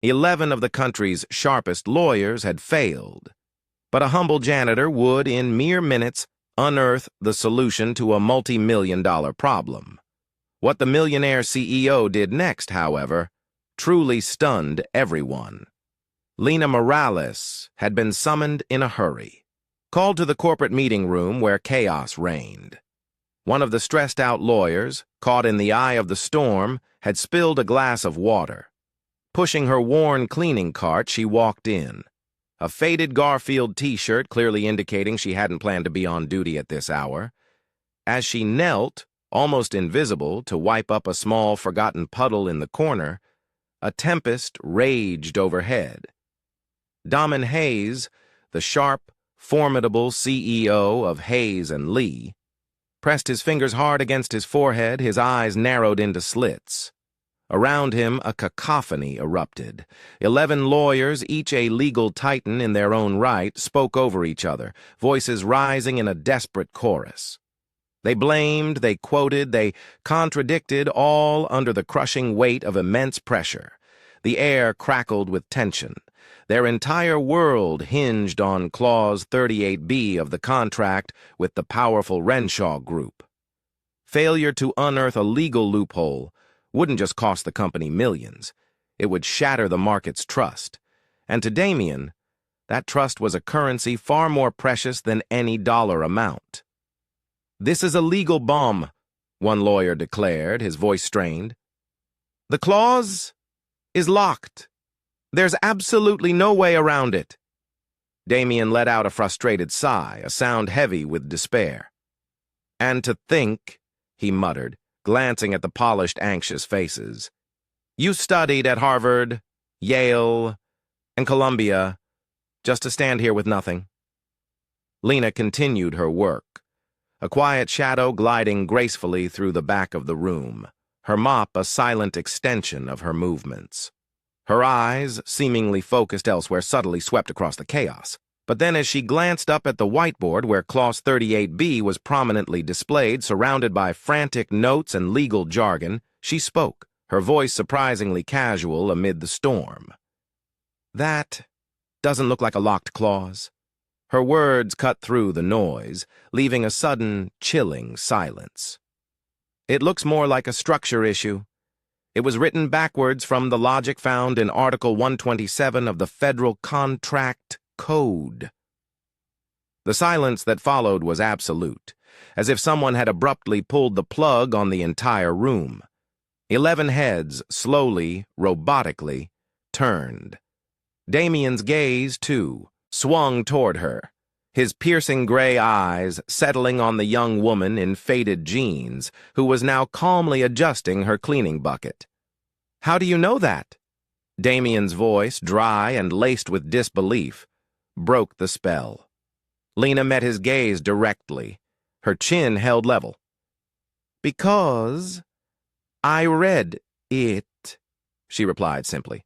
11 of the country's sharpest lawyers had failed, but a humble janitor would, in mere minutes, unearth the solution to a multi-million-dollar problem. What the millionaire CEO did next, however, truly stunned everyone. Lena Morales had been summoned in a hurry, called to the corporate meeting room where chaos reigned. One of the stressed-out lawyers, caught in the eye of the storm, had spilled a glass of water. Pushing her worn cleaning cart, she walked in. A faded Garfield t-shirt clearly indicating she hadn't planned to be on duty at this hour. As she knelt, almost invisible, to wipe up a small, forgotten puddle in the corner, a tempest raged overhead. Damen Hayes, the sharp, formidable CEO of Hayes & Lee, pressed his fingers hard against his forehead, his eyes narrowed into slits. Around him, a cacophony erupted. 11 lawyers, each a legal titan in their own right, spoke over each other, voices rising in a desperate chorus. They blamed, they quoted, they contradicted, all under the crushing weight of immense pressure. The air crackled with tension. Their entire world hinged on Clause 38B of the contract with the powerful Renshaw Group. Failure to unearth a legal loophole wouldn't just cost the company millions. It would shatter the market's trust. And to Damien, that trust was a currency far more precious than any dollar amount. "This is a legal bomb," one lawyer declared, his voice strained. "The clause is locked. There's absolutely no way around it." Damien let out a frustrated sigh, a sound heavy with despair. "And to think," he muttered, glancing at the polished, anxious faces, "you studied at Harvard, Yale, and Columbia, just to stand here with nothing." Lena continued her work, a quiet shadow gliding gracefully through the back of the room, her mop a silent extension of her movements. Her eyes, seemingly focused elsewhere, subtly swept across the chaos. But then as she glanced up at the whiteboard where Clause 38B was prominently displayed, surrounded by frantic notes and legal jargon, she spoke, her voice surprisingly casual amid the storm. "That doesn't look like a locked clause." Her words cut through the noise, leaving a sudden, chilling silence. "It looks more like a structure issue. It was written backwards from the logic found in Article 127 of the Federal Contract Code." The silence that followed was absolute, as if someone had abruptly pulled the plug on the entire room. 11 heads, slowly, robotically, turned. Damien's gaze, too, swung toward her, his piercing gray eyes settling on the young woman in faded jeans, who was now calmly adjusting her cleaning bucket. "How do you know that?" Damien's voice, dry and laced with disbelief, broke the spell. Lena met his gaze directly, her chin held level. "Because I read it," she replied simply.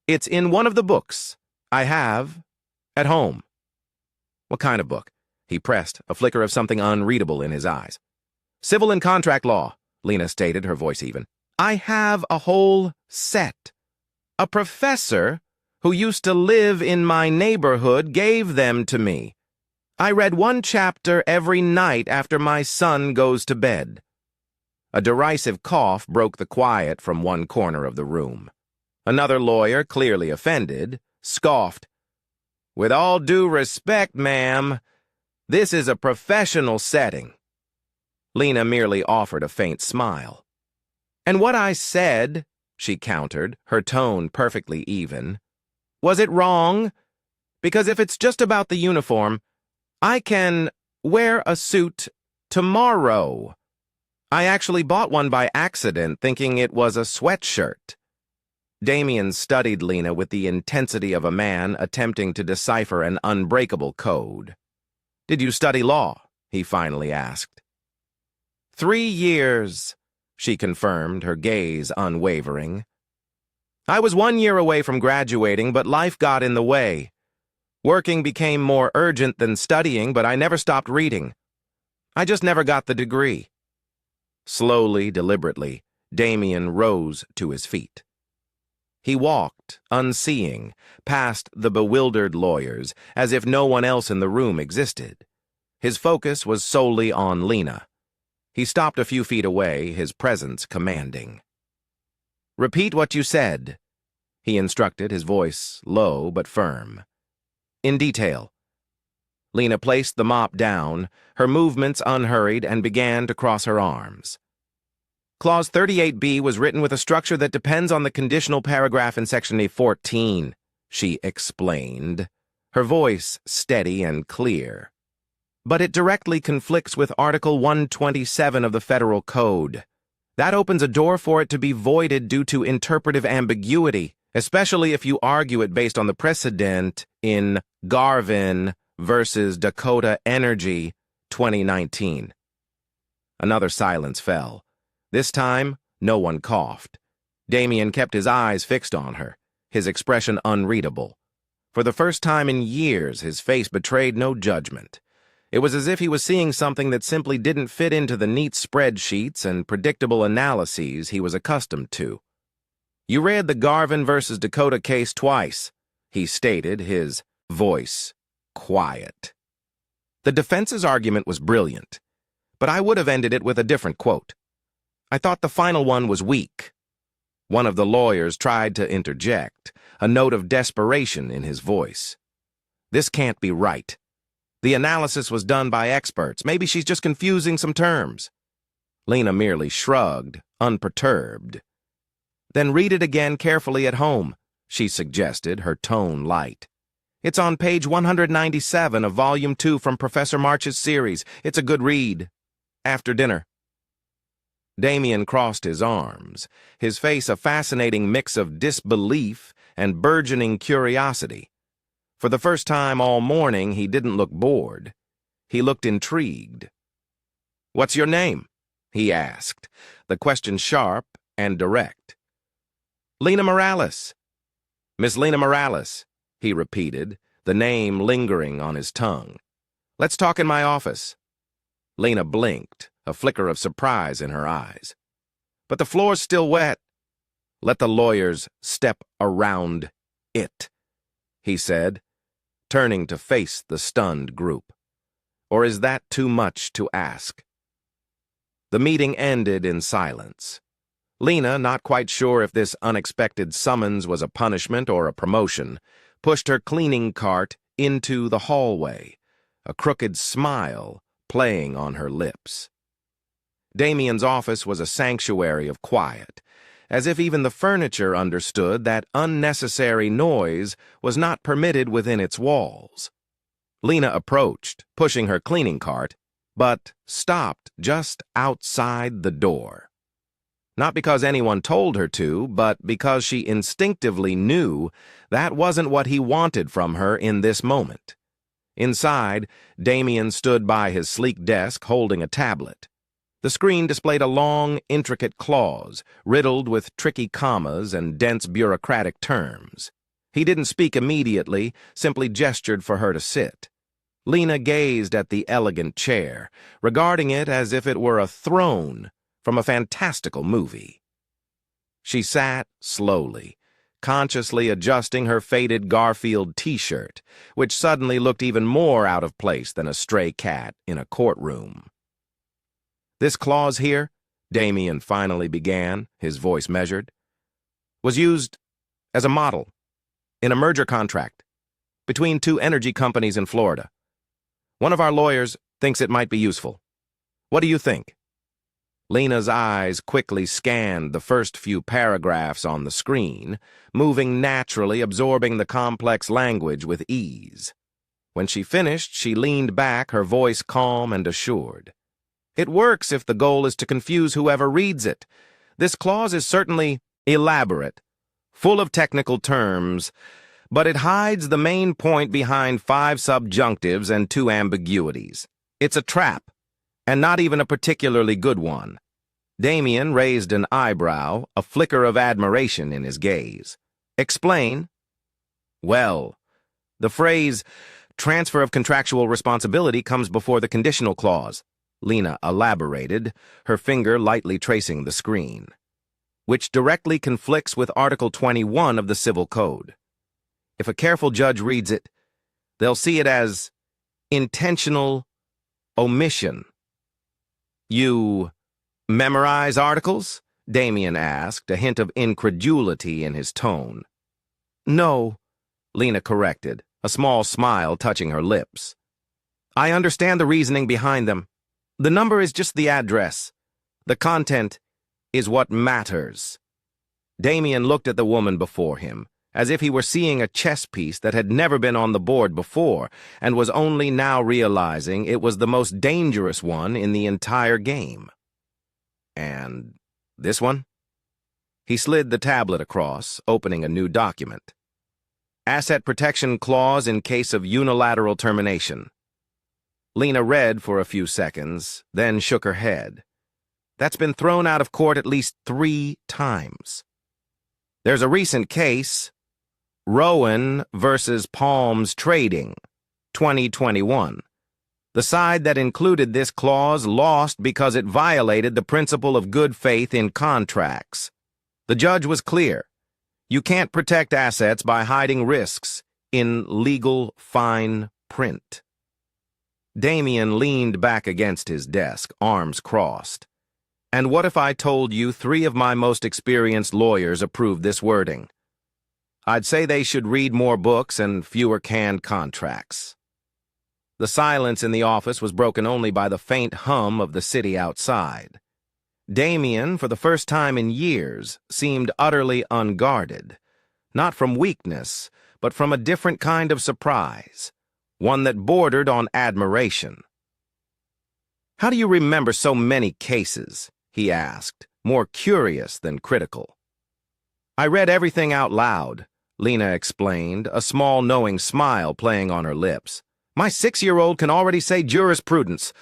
"It's in one of the books I have at home." "What kind of book?" he pressed, a flicker of something unreadable in his eyes. "Civil and contract law," Lena stated, her voice even. "I have a whole set. A professor who used to live in my neighborhood gave them to me. I read one chapter every night after my son goes to bed." A derisive cough broke the quiet from one corner of the room. Another lawyer, clearly offended, scoffed. "With all due respect, ma'am, this is a professional setting." Lena merely offered a faint smile. "And what I said," she countered, her tone perfectly even, "was it wrong? Because if it's just about the uniform, I can wear a suit tomorrow. I actually bought one by accident, thinking it was a sweatshirt." Damien studied Lena with the intensity of a man attempting to decipher an unbreakable code. "Did you study law?" he finally asked. 3 years, she confirmed, her gaze unwavering. "I was 1 year away from graduating, but life got in the way. Working became more urgent than studying, but I never stopped reading. I just never got the degree." Slowly, deliberately, Damien rose to his feet. He walked, unseeing, past the bewildered lawyers, as if no one else in the room existed. His focus was solely on Lena. He stopped a few feet away, his presence commanding. "Repeat what you said," he instructed, his voice low but firm. "In detail." Lena placed the mop down, her movements unhurried, and began to cross her arms. Clause 38B was written with a structure that depends on the conditional paragraph in Section A14, she explained, her voice steady and clear. But it directly conflicts with Article 127 of the Federal Code. That opens a door for it to be voided due to interpretive ambiguity, especially if you argue it based on the precedent in Garfield versus Dakota Energy, 2019. Another silence fell. This time, no one coughed. Damien kept his eyes fixed on her, his expression unreadable. For the first time in years, his face betrayed no judgment. It was as if he was seeing something that simply didn't fit into the neat spreadsheets and predictable analyses he was accustomed to. "You read the Garfield versus Dakota case twice," he stated, his voice quiet. "The defense's argument was brilliant, but I would have ended it with a different quote. I thought the final one was weak." One of the lawyers tried to interject, a note of desperation in his voice. "This can't be right. The analysis was done by experts. Maybe she's just confusing some terms." Lena merely shrugged, unperturbed. "Then read it again carefully at home," she suggested, her tone light. "It's on page 197 of Volume 2 from Professor March's series. It's a good read. After dinner." Damien crossed his arms, his face a fascinating mix of disbelief and burgeoning curiosity. For the first time all morning, he didn't look bored. He looked intrigued. "What's your name?" he asked, the question sharp and direct. "Lena Morales." "Miss Lena Morales," he repeated, the name lingering on his tongue. "Let's talk in my office." Lena blinked, a flicker of surprise in her eyes. "But the floor's still wet." "Let the lawyers step around it," he said, turning to face the stunned group. "Or is that too much to ask?" The meeting ended in silence. Lena, not quite sure if this unexpected summons was a punishment or a promotion, pushed her cleaning cart into the hallway, a crooked smile playing on her lips. Damien's office was a sanctuary of quiet, as if even the furniture understood that unnecessary noise was not permitted within its walls. Lena approached, pushing her cleaning cart, but stopped just outside the door. Not because anyone told her to, but because she instinctively knew that wasn't what he wanted from her in this moment. Inside, Damien stood by his sleek desk holding a tablet. The screen displayed a long, intricate clause, riddled with tricky commas and dense bureaucratic terms. He didn't speak immediately, simply gestured for her to sit. Lena gazed at the elegant chair, regarding it as if it were a throne from a fantastical movie. She sat slowly, consciously adjusting her faded Garfield t-shirt, which suddenly looked even more out of place than a stray cat in a courtroom. "This clause here," Damien finally began, his voice measured, "was used as a model in a merger contract between two energy companies in Florida. One of our lawyers thinks it might be useful. What do you think?" Lena's eyes quickly scanned the first few paragraphs on the screen, moving naturally, absorbing the complex language with ease. When she finished, she leaned back, her voice calm and assured. "It works if the goal is to confuse whoever reads it. This clause is certainly elaborate, full of technical terms, but it hides the main point behind 5 subjunctives and 2 ambiguities. It's a trap, and not even a particularly good one." Damien raised an eyebrow, a flicker of admiration in his gaze. "Explain." "Well, the phrase, transfer of contractual responsibility, comes before the conditional clause," Lena elaborated, her finger lightly tracing the screen. which directly conflicts with Article 21 of the Civil Code. If a careful judge reads it, they'll see it as intentional omission. You memorize articles? Damien asked, a hint of incredulity in his tone. No, Lena corrected, a small smile touching her lips. I understand the reasoning behind them. The number is just the address. The content is what matters. Damien looked at the woman before him, as if he were seeing a chess piece that had never been on the board before, and was only now realizing it was the most dangerous one in the entire game. And this one? He slid the tablet across, opening a new document. Asset protection clause in case of unilateral termination. Lena read for a few seconds, then shook her head. That's been thrown out of court at least 3 times. There's a recent case, Rowan versus Palms Trading, 2021. The side that included this clause lost because it violated the principle of good faith in contracts. The judge was clear. You can't protect assets by hiding risks in legal fine print. Damien leaned back against his desk, arms crossed. And what if I told you 3 of my most experienced lawyers approved this wording? I'd say they should read more books and fewer canned contracts. The silence in the office was broken only by the faint hum of the city outside. Damien, for the first time in years, seemed utterly unguarded, not from weakness, but from a different kind of surprise, one that bordered on admiration. How do you remember so many cases? He asked, more curious than critical. I read everything out loud, Lena explained, a small knowing smile playing on her lips. My 6-year-old can already say jurisprudence.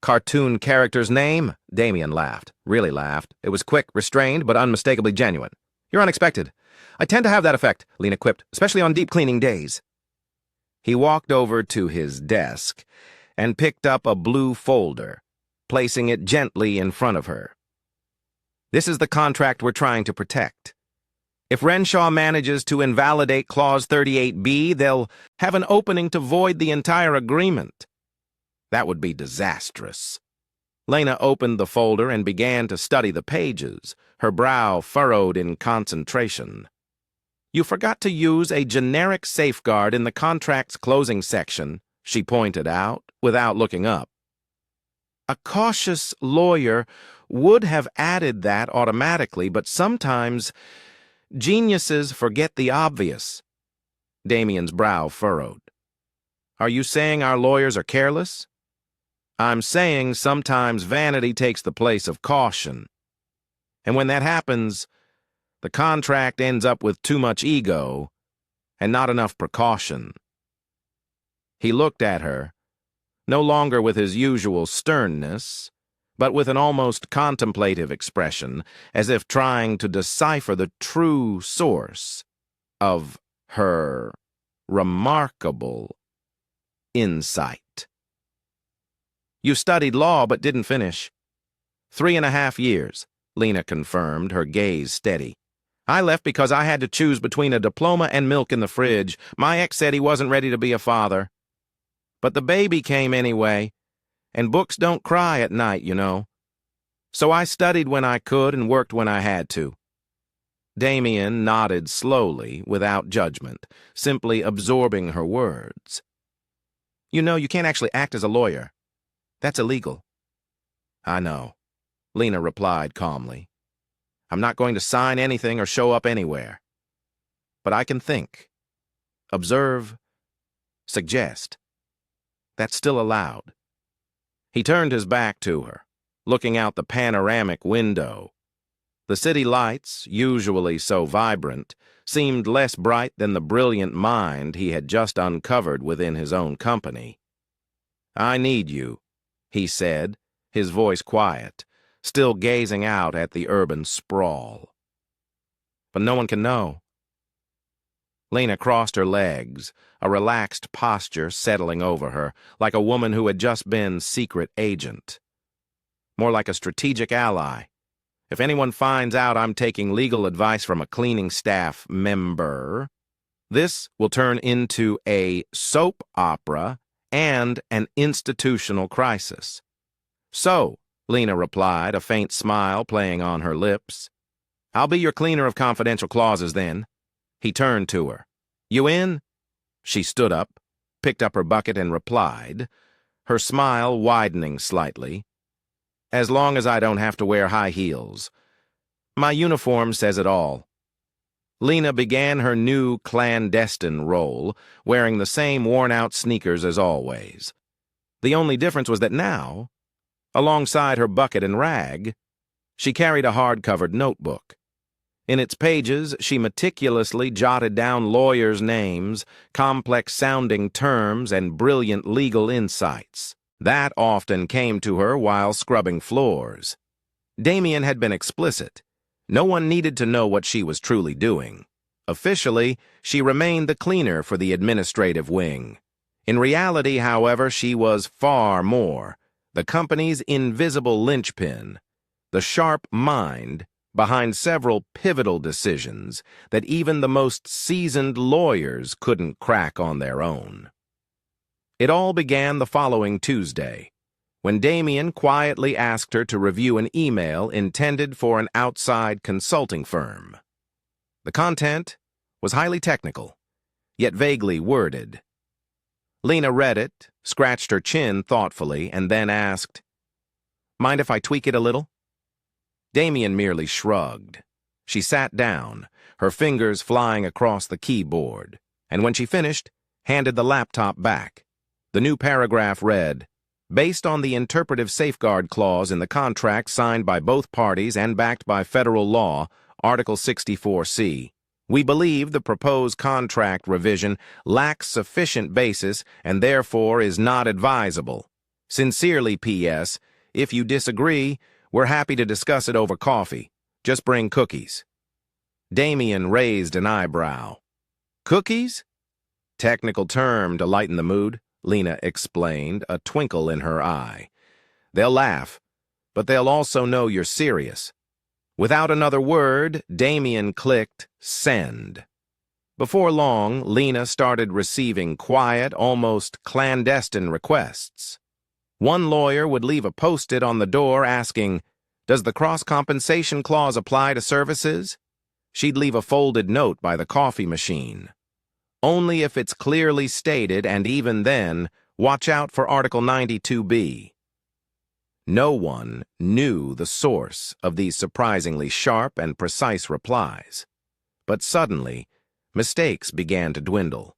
Cartoon character's name? Damien laughed. Really laughed. It was quick, restrained, but unmistakably genuine. You're unexpected. I tend to have that effect, Lena quipped, especially on deep cleaning days. He walked over to his desk and picked up a blue folder, placing it gently in front of her. This is the contract we're trying to protect. If Renshaw manages to invalidate Clause 38B, they'll have an opening to void the entire agreement. That would be disastrous. Lena opened the folder and began to study the pages, her brow furrowed in concentration. You forgot to use a generic safeguard in the contract's closing section, she pointed out, without looking up. A cautious lawyer would have added that automatically, but sometimes geniuses forget the obvious. Damien's brow furrowed. Are you saying our lawyers are careless? I'm saying sometimes vanity takes the place of caution. And when that happens, the contract ends up with too much ego and not enough precaution. He looked at her, no longer with his usual sternness, but with an almost contemplative expression, as if trying to decipher the true source of her remarkable insight. You studied law but didn't finish. 3.5 years, Lena confirmed, her gaze steady. I left because I had to choose between a diploma and milk in the fridge. My ex said he wasn't ready to be a father. But the baby came anyway, and books don't cry at night, you know. So I studied when I could and worked when I had to. Damien nodded slowly, without judgment, simply absorbing her words. You know, you can't actually act as a lawyer. That's illegal. I know, Lena replied calmly. I'm not going to sign anything or show up anywhere. But I can think, observe, suggest. That's still allowed. He turned his back to her, looking out the panoramic window. The city lights, usually so vibrant, seemed less bright than the brilliant mind he had just uncovered within his own company. I need you, he said, his voice quiet, still gazing out at the urban sprawl. But no one can know. Lena crossed her legs, a relaxed posture settling over her, like a woman who had just been secret agent. More like a strategic ally. If anyone finds out I'm taking legal advice from a cleaning staff member, this will turn into a soap opera and an institutional crisis. So, Lena replied, a faint smile playing on her lips. I'll be your cleaner of confidential clauses then. He turned to her. You in? She stood up, picked up her bucket and replied, her smile widening slightly. As long as I don't have to wear high heels. My uniform says it all. Lena began her new clandestine role, wearing the same worn-out sneakers as always. The only difference was that now, alongside her bucket and rag, she carried a hard-covered notebook. In its pages, she meticulously jotted down lawyers' names, complex-sounding terms, and brilliant legal insights. That often came to her while scrubbing floors. Damien had been explicit. No one needed to know what she was truly doing. Officially, she remained the cleaner for the administrative wing. In reality, however, she was far more. The company's invisible linchpin, the sharp mind behind several pivotal decisions that even the most seasoned lawyers couldn't crack on their own. It all began the following Tuesday, when Damien quietly asked her to review an email intended for an outside consulting firm. The content was highly technical, yet vaguely worded. Lena read it, scratched her chin thoughtfully, and then asked, Mind if I tweak it a little? Damien merely shrugged. She sat down, her fingers flying across the keyboard, and when she finished, handed the laptop back. The new paragraph read, Based on the interpretive safeguard clause in the contract signed by both parties and backed by federal law, Article 64C, we believe the proposed contract revision lacks sufficient basis and therefore is not advisable. Sincerely, P.S., if you disagree, we're happy to discuss it over coffee. Just bring cookies. Damien raised an eyebrow. Cookies? Technical term to lighten the mood, Lena explained, a twinkle in her eye. They'll laugh, but they'll also know you're serious. Without another word, Damien clicked send. Before long, Lena started receiving quiet, almost clandestine requests. One lawyer would leave a post-it on the door asking, Does the cross-compensation clause apply to services? She'd leave a folded note by the coffee machine. Only if it's clearly stated, and even then, watch out for Article 92B. No one knew the source of these surprisingly sharp and precise replies. But suddenly, mistakes began to dwindle.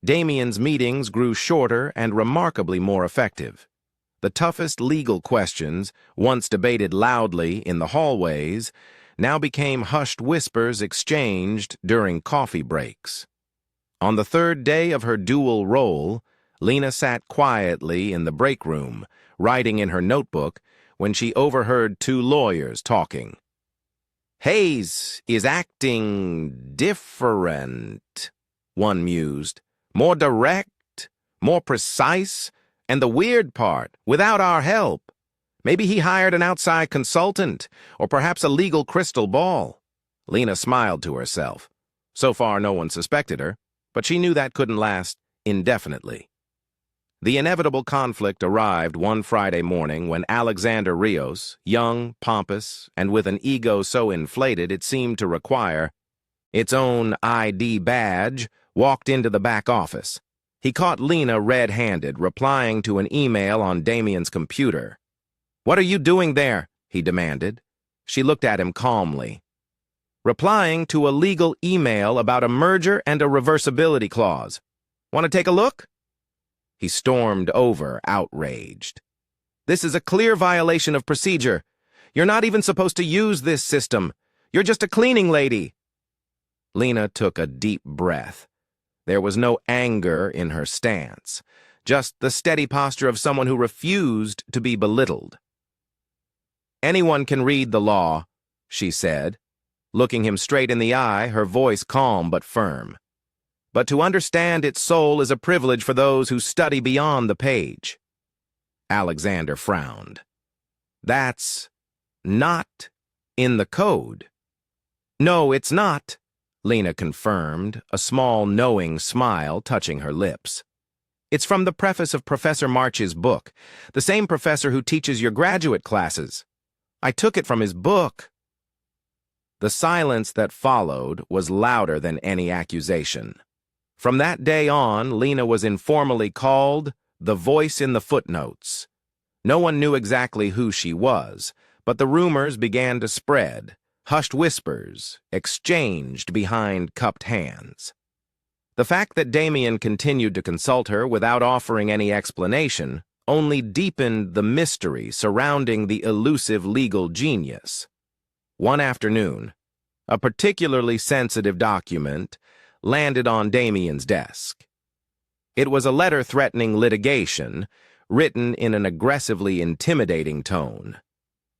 Damien's meetings grew shorter and remarkably more effective. The toughest legal questions, once debated loudly in the hallways, now became hushed whispers exchanged during coffee breaks. On the third day of her dual role, Lena sat quietly in the break room, writing in her notebook, when she overheard two lawyers talking. Hayes is acting different, one mused. More direct, more precise, and the weird part, without our help. Maybe he hired an outside consultant, or perhaps a legal crystal ball. Lena smiled to herself. So far, no one suspected her, but she knew that couldn't last indefinitely. The inevitable conflict arrived one Friday morning when Alexander Rios, young, pompous, and with an ego so inflated it seemed to require its own ID badge, walked into the back office. He caught Lena red-handed, replying to an email on Damien's computer. "What are you doing there?" he demanded. She looked at him calmly. "Replying to a legal email about a merger and a reversibility clause. Want to take a look?" He stormed over, outraged. "This is a clear violation of procedure. You're not even supposed to use this system. You're just a cleaning lady." Lena took a deep breath. There was no anger in her stance, just the steady posture of someone who refused to be belittled. "Anyone can read the law," she said, looking him straight in the eye, her voice calm but firm. but to understand its soul is a privilege for those who study beyond the page. Alexander frowned. That's not in the code. No, it's not, Lena confirmed, a small knowing smile touching her lips. It's from the preface of Professor March's book, the same professor who teaches your graduate classes. I took it from his book. The silence that followed was louder than any accusation. From that day on, Lena was informally called the voice in the footnotes. No one knew exactly who she was, but the rumors began to spread, hushed whispers exchanged behind cupped hands. The fact that Damien continued to consult her without offering any explanation only deepened the mystery surrounding the elusive legal genius. One afternoon, a particularly sensitive document landed on Damien's desk. It was a letter threatening litigation, written in an aggressively intimidating tone.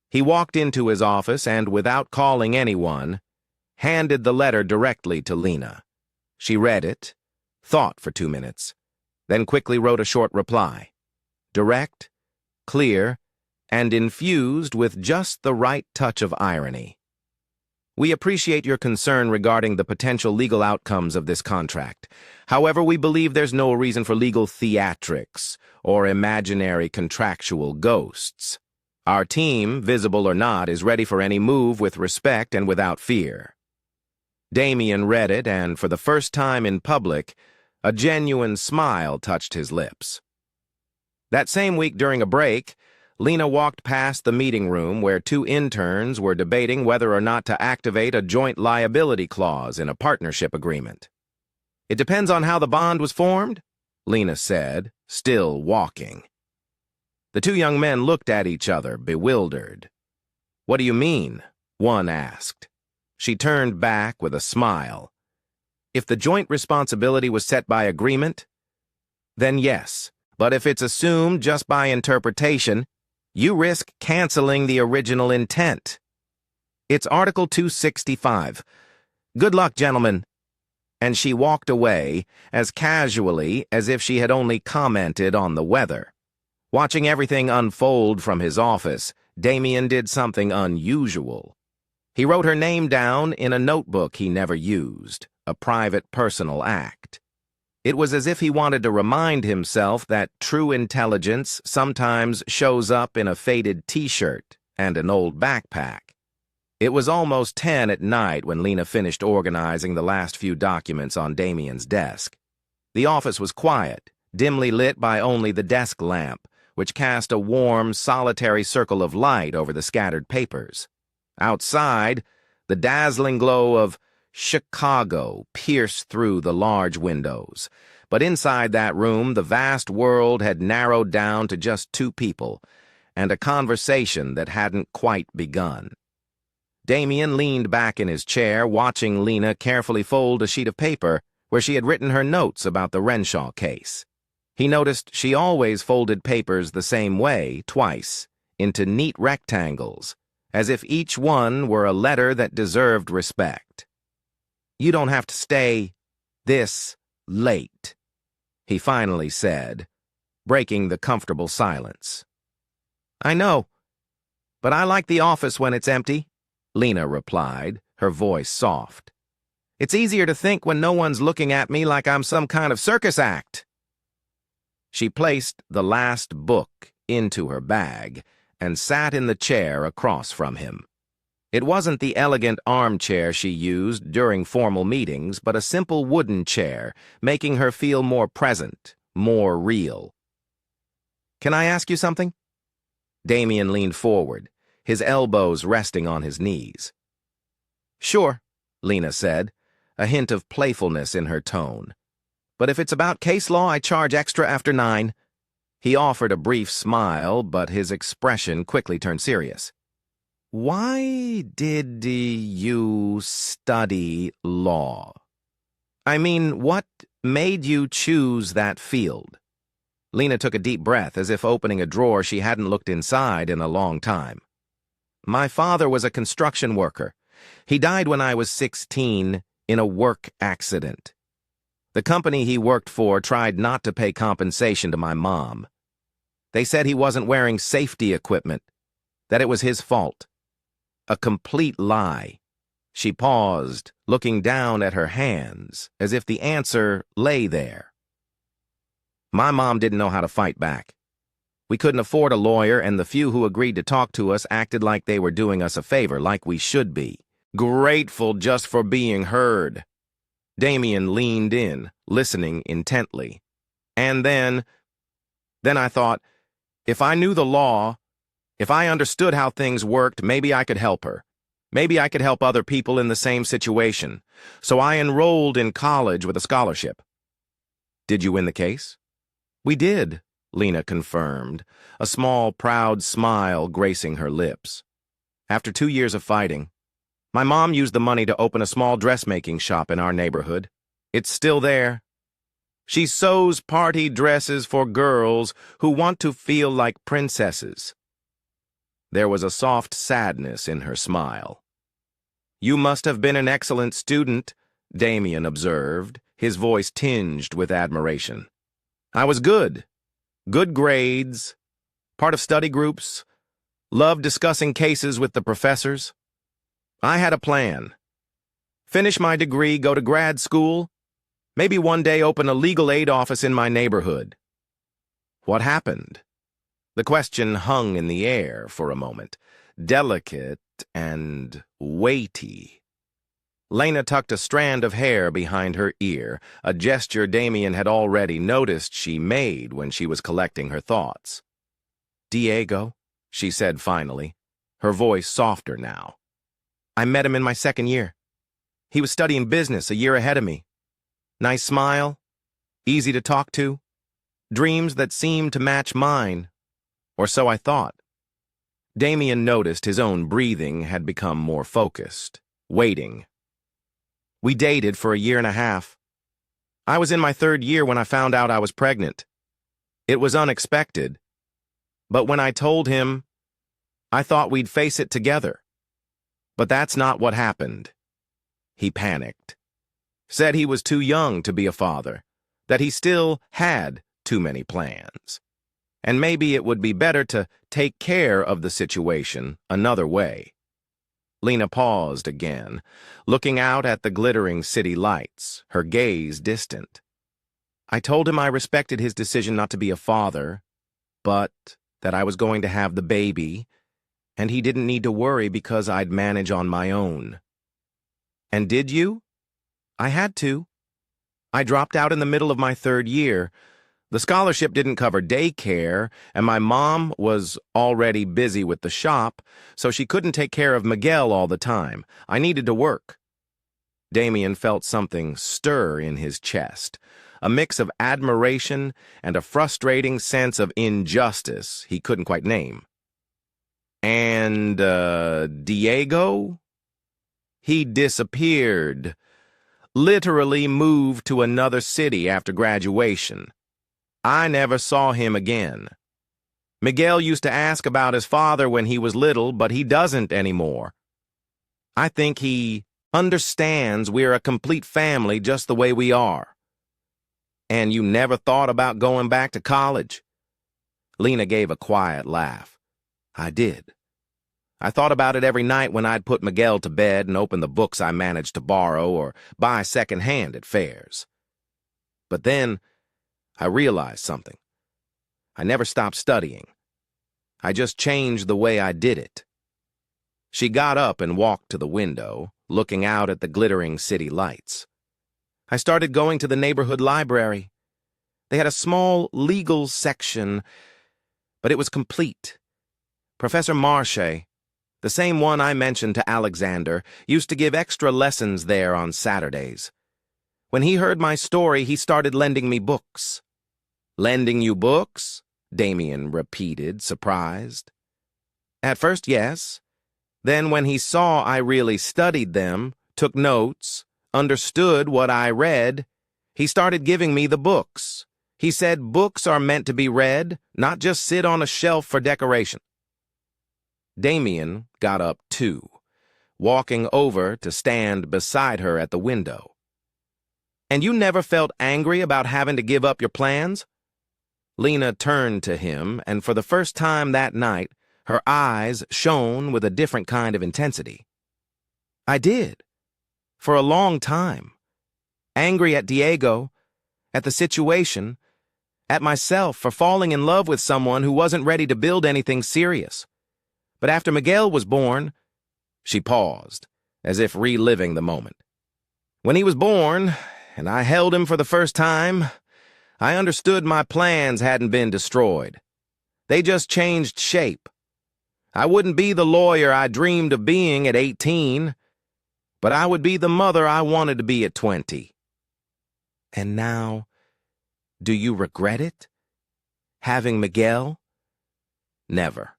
He walked into his office and, without calling anyone, handed the letter directly to Lena. She read it, thought for 2 minutes, then quickly wrote a short reply. Direct, clear, and infused with just the right touch of irony. We appreciate your concern regarding the potential legal outcomes of this contract. However, we believe there's no reason for legal theatrics or imaginary contractual ghosts. Our team, visible or not, is ready for any move with respect and without fear. Damien read it, and for the first time in public, a genuine smile touched his lips. That same week during a break, Lena walked past the meeting room where 2 interns were debating whether or not to activate a joint liability clause in a partnership agreement. It depends on how the bond was formed, Lena said, still walking. The 2 young men looked at each other, bewildered. What do you mean? One asked. She turned back with a smile. If the joint responsibility was set by agreement, then yes. But if it's assumed just by interpretation, you risk canceling the original intent. It's Article 265. Good luck, gentlemen. And she walked away as casually as if she had only commented on the weather. Watching everything unfold from his office, Damien did something unusual. He wrote her name down in a notebook he never used, a private personal act. It was as if he wanted to remind himself that true intelligence sometimes shows up in a faded t-shirt and an old backpack. It was almost 10 at night when Lena finished organizing the last few documents on Damien's desk. The office was quiet, dimly lit by only the desk lamp, which cast a warm, solitary circle of light over the scattered papers. Outside, the dazzling glow of Chicago pierced through the large windows, but inside that room the vast world had narrowed down to just 2 people, and a conversation that hadn't quite begun. Damien leaned back in his chair, watching Lena carefully fold a sheet of paper where she had written her notes about the Renshaw case. He noticed she always folded papers the same way, twice, into neat rectangles, as if each one were a letter that deserved respect. You don't have to stay this late, he finally said, breaking the comfortable silence. I know, but I like the office when it's empty, Lena replied, her voice soft. It's easier to think when no one's looking at me like I'm some kind of circus act. She placed the last book into her bag and sat in the chair across from him. It wasn't the elegant armchair she used during formal meetings, but a simple wooden chair, making her feel more present, more real. Can I ask you something? Damien leaned forward, his elbows resting on his knees. Sure, Lena said, a hint of playfulness in her tone. But if it's about case law, I charge extra after 9. He offered a brief smile, but his expression quickly turned serious. Why did you study law? I mean, what made you choose that field? Lena took a deep breath, as if opening a drawer she hadn't looked inside in a long time. My father was a construction worker. He died when I was 16 in a work accident. The company he worked for tried not to pay compensation to my mom. They said he wasn't wearing safety equipment, that it was his fault. A complete lie. She paused, looking down at her hands, as if the answer lay there. My mom didn't know how to fight back. We couldn't afford a lawyer, and the few who agreed to talk to us acted like they were doing us a favor, like we should be. Grateful just for being heard. Damien leaned in, listening intently. And then I thought, if I knew the law, if I understood how things worked, maybe I could help her. Maybe I could help other people in the same situation. So I enrolled in college with a scholarship. Did you win the case? We did, Lena confirmed, a small, proud smile gracing her lips. After 2 years of fighting, my mom used the money to open a small dressmaking shop in our neighborhood. It's still there. She sews party dresses for girls who want to feel like princesses. There was a soft sadness in her smile. You must have been an excellent student, Damien observed, his voice tinged with admiration. I was good. Good grades, part of study groups, loved discussing cases with the professors. I had a plan. Finish my degree, go to grad school, maybe one day open a legal aid office in my neighborhood. What happened? The question hung in the air for a moment, delicate and weighty. Lena tucked a strand of hair behind her ear, a gesture Damien had already noticed she made when she was collecting her thoughts. Diego, she said finally, her voice softer now. I met him in my second year. He was studying business a year ahead of me. Nice smile, easy to talk to, dreams that seemed to match mine, or so I thought. Damien noticed his own breathing had become more focused, waiting. We dated for a year and a half. I was in my third year when I found out I was pregnant. It was unexpected, but when I told him, I thought we'd face it together. But that's not what happened. He panicked. Said he was too young to be a father, that he still had too many plans. And maybe it would be better to take care of the situation another way. Lena paused again, looking out at the glittering city lights, her gaze distant. I told him I respected his decision not to be a father, but that I was going to have the baby, and he didn't need to worry because I'd manage on my own. And did you? I had to. I dropped out in the middle of my third year. The scholarship didn't cover daycare, and my mom was already busy with the shop, so she couldn't take care of Miguel all the time. I needed to work. Damien felt something stir in his chest, a mix of admiration and a frustrating sense of injustice he couldn't quite name. And, Diego? He disappeared. Literally moved to another city after graduation. I never saw him again. Miguel used to ask about his father when he was little, but he doesn't anymore. I think he understands we're a complete family just the way we are. And you never thought about going back to college? Lena gave a quiet laugh. I did. I thought about it every night when I'd put Miguel to bed and open the books I managed to borrow or buy secondhand at fairs. But then I realized something. I never stopped studying. I just changed the way I did it. She got up and walked to the window, looking out at the glittering city lights. I started going to the neighborhood library. They had a small legal section, but it was complete. Professor Marche, the same one I mentioned to Alexander, used to give extra lessons there on Saturdays. When he heard my story, he started lending me books. Lending you books? Damien repeated, surprised. At first, yes. Then when he saw I really studied them, took notes, understood what I read, he started giving me the books. He said books are meant to be read, not just sit on a shelf for decoration. Damien got up too, walking over to stand beside her at the window. And you never felt angry about having to give up your plans? Lena turned to him, and for the first time that night, her eyes shone with a different kind of intensity. I did. For a long time. Angry at Diego, at the situation, at myself for falling in love with someone who wasn't ready to build anything serious. But after Miguel was born, she paused, as if reliving the moment. When he was born, and I held him for the first time, I understood my plans hadn't been destroyed. They just changed shape. I wouldn't be the lawyer I dreamed of being at 18, but I would be the mother I wanted to be at 20. And now, do you regret it? Having Miguel? Never.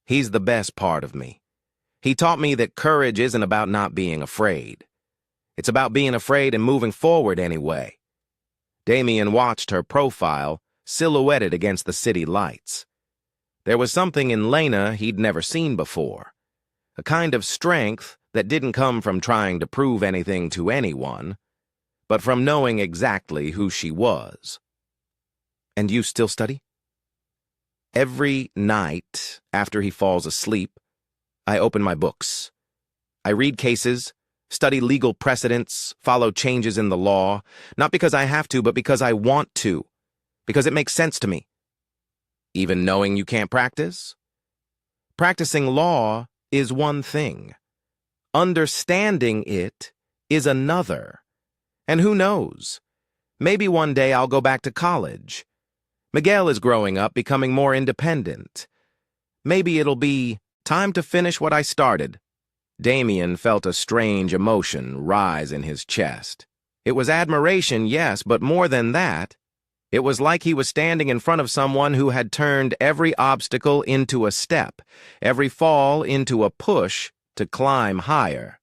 He's the best part of me. He taught me that courage isn't about not being afraid. It's about being afraid and moving forward anyway. Damien watched her profile, silhouetted against the city lights. There was something in Lena he'd never seen before. A kind of strength that didn't come from trying to prove anything to anyone, but from knowing exactly who she was. And you still study? Every night, after he falls asleep, I open my books. I read cases, study legal precedents, follow changes in the law, not because I have to, but because I want to, because it makes sense to me. Even knowing you can't practice? Practicing law is one thing. Understanding it is another. And who knows? Maybe one day I'll go back to college. Miguel is growing up, becoming more independent. Maybe it'll be time to finish what I started. Damien felt a strange emotion rise in his chest. It was admiration, yes, but more than that, it was like he was standing in front of someone who had turned every obstacle into a step, every fall into a push to climb higher.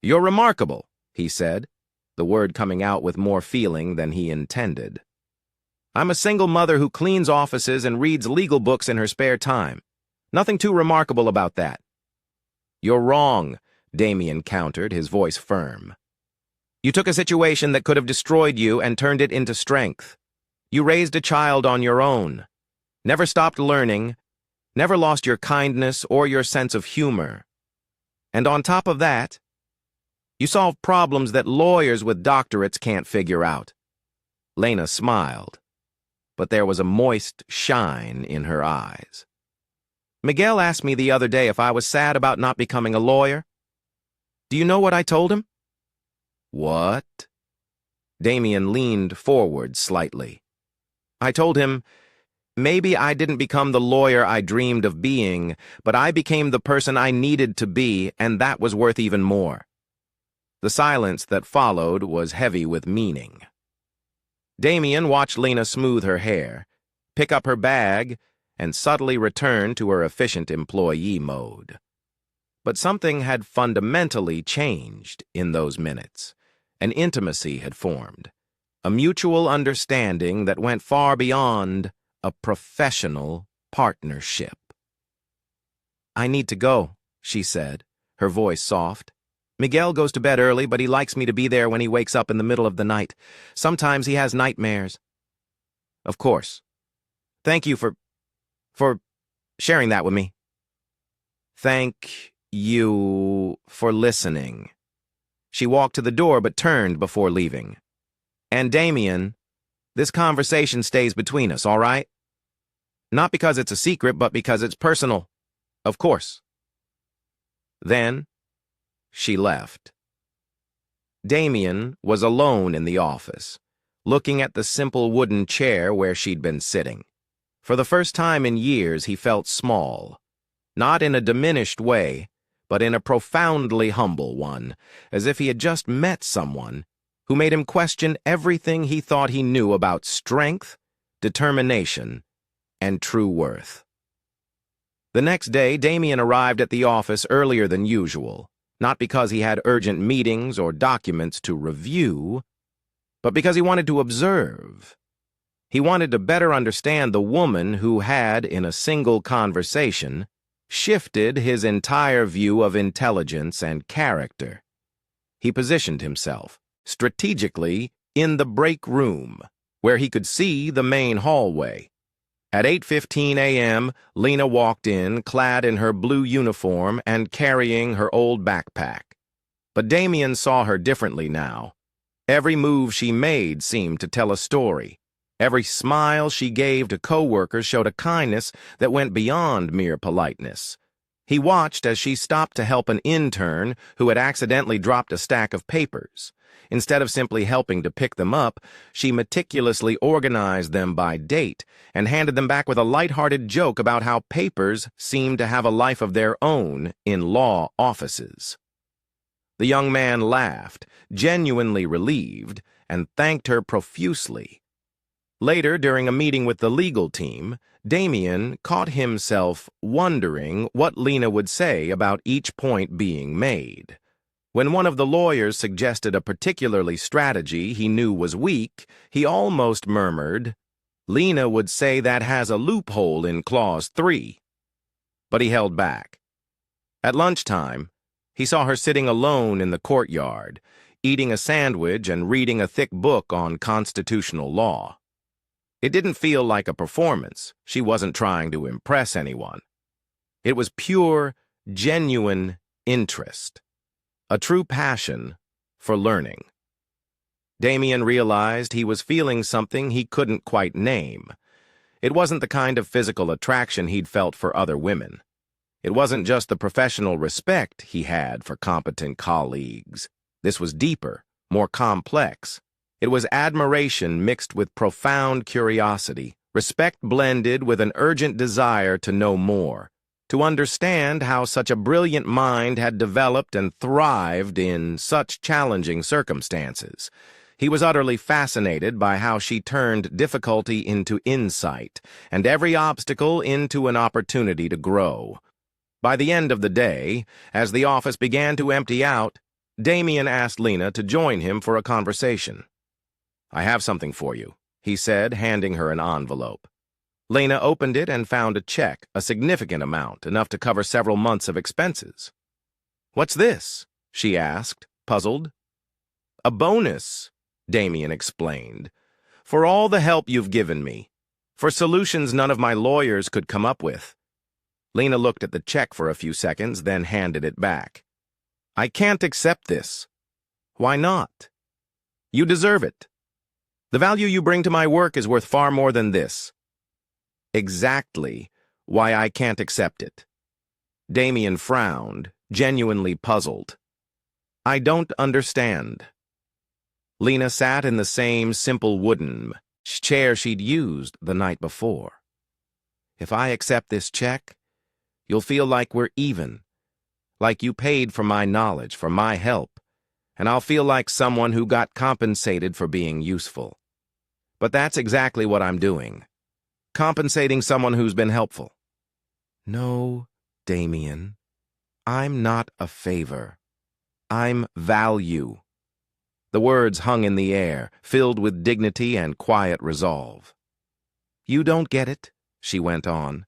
"You're remarkable," he said, the word coming out with more feeling than he intended. "I'm a single mother who cleans offices and reads legal books in her spare time. Nothing too remarkable about that." "You're wrong," Damien countered, his voice firm. "You took a situation that could have destroyed you and turned it into strength. You raised a child on your own, never stopped learning, never lost your kindness or your sense of humor. And on top of that, you solved problems that lawyers with doctorates can't figure out." Lena smiled, but there was a moist shine in her eyes. "Miguel asked me the other day if I was sad about not becoming a lawyer. Do you know what I told him?" "What?" Damien leaned forward slightly. "I told him, maybe I didn't become the lawyer I dreamed of being, but I became the person I needed to be, and that was worth even more." The silence that followed was heavy with meaning. Damien watched Lena smooth her hair, pick up her bag, and subtly return to her efficient employee mode. But something had fundamentally changed in those minutes. An intimacy had formed, a mutual understanding that went far beyond a professional partnership. "I need to go," she said, her voice soft. "Miguel goes to bed early, but he likes me to be there when he wakes up in the middle of the night. Sometimes he has nightmares." "Of course. Thank you for sharing that with me." "Thank you for listening." She walked to the door but turned before leaving. "And Damien, this conversation stays between us, all right? Not because it's a secret, but because it's personal. Of course." Then she left. Damien was alone in the office, looking at the simple wooden chair where she'd been sitting. For the first time in years, he felt small, not in a diminished way, but in a profoundly humble one, as if he had just met someone who made him question everything he thought he knew about strength, determination, and true worth. The next day, Damien arrived at the office earlier than usual, not because he had urgent meetings or documents to review, but because he wanted to observe. He wanted to better understand the woman who had, in a single conversation, shifted his entire view of intelligence and character. He positioned himself, strategically in the break room, where he could see the main hallway. At 8:15 a.m., Lena walked in, clad in her blue uniform and carrying her old backpack. But Damien saw her differently now. Every move she made seemed to tell a story. Every smile she gave to coworkers showed a kindness that went beyond mere politeness. He watched as she stopped to help an intern who had accidentally dropped a stack of papers. Instead of simply helping to pick them up, she meticulously organized them by date and handed them back with a light-hearted joke about how papers seemed to have a life of their own in law offices. The young man laughed, genuinely relieved, and thanked her profusely. Later, during a meeting with the legal team, Damien caught himself wondering what Lena would say about each point being made. When one of the lawyers suggested a particularly strategy he knew was weak, he almost murmured, "Lena would say that has a loophole in Clause 3. But he held back. At lunchtime, he saw her sitting alone in the courtyard, eating a sandwich and reading a thick book on constitutional law. It didn't feel like a performance. She wasn't trying to impress anyone. It was pure, genuine interest. A true passion for learning. Damien realized he was feeling something he couldn't quite name. It wasn't the kind of physical attraction he'd felt for other women. It wasn't just the professional respect he had for competent colleagues. This was deeper, more complex. It was admiration mixed with profound curiosity, respect blended with an urgent desire to know more, to understand how such a brilliant mind had developed and thrived in such challenging circumstances. He was utterly fascinated by how she turned difficulty into insight, and every obstacle into an opportunity to grow. By the end of the day, as the office began to empty out, Damien asked Lena to join him for a conversation. "I have something for you," he said, handing her an envelope. Lena opened it and found a check, a significant amount, enough to cover several months of expenses. "What's this?" she asked, puzzled. "A bonus," Damien explained, "for all the help you've given me, for solutions none of my lawyers could come up with." Lena looked at the check for a few seconds, then handed it back. "I can't accept this." "Why not?" "You deserve it. The value you bring to my work is worth far more than this." "Exactly why I can't accept it." Damien frowned, genuinely puzzled. "I don't understand." Lena sat in the same simple wooden chair she'd used the night before. "If I accept this check, you'll feel like we're even, like you paid for my knowledge, for my help, and I'll feel like someone who got compensated for being useful. But that's exactly what I'm doing. Compensating someone who's been helpful." "No, Damien. I'm not a favor. I'm value." The words hung in the air, filled with dignity and quiet resolve. "You don't get it," she went on.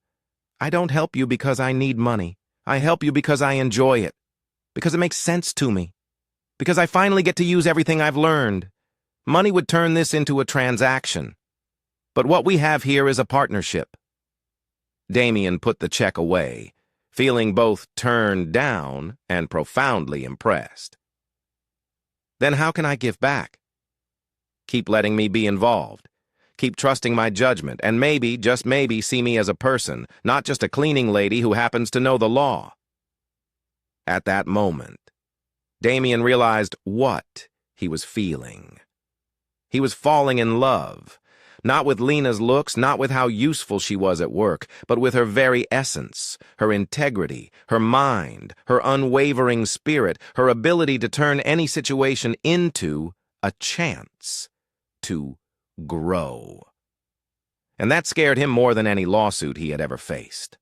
"I don't help you because I need money. I help you because I enjoy it, because it makes sense to me, because I finally get to use everything I've learned. Money would turn this into a transaction. But what we have here is a partnership." Damien put the check away, feeling both turned down and profoundly impressed. "Then how can I give back?" "Keep letting me be involved. Keep trusting my judgment, and maybe, just maybe, see me as a person, not just a cleaning lady who happens to know the law." At that moment, Damien realized what he was feeling. He was falling in love, not with Lena's looks, not with how useful she was at work, but with her very essence, her integrity, her mind, her unwavering spirit, her ability to turn any situation into a chance to grow. And that scared him more than any lawsuit he had ever faced.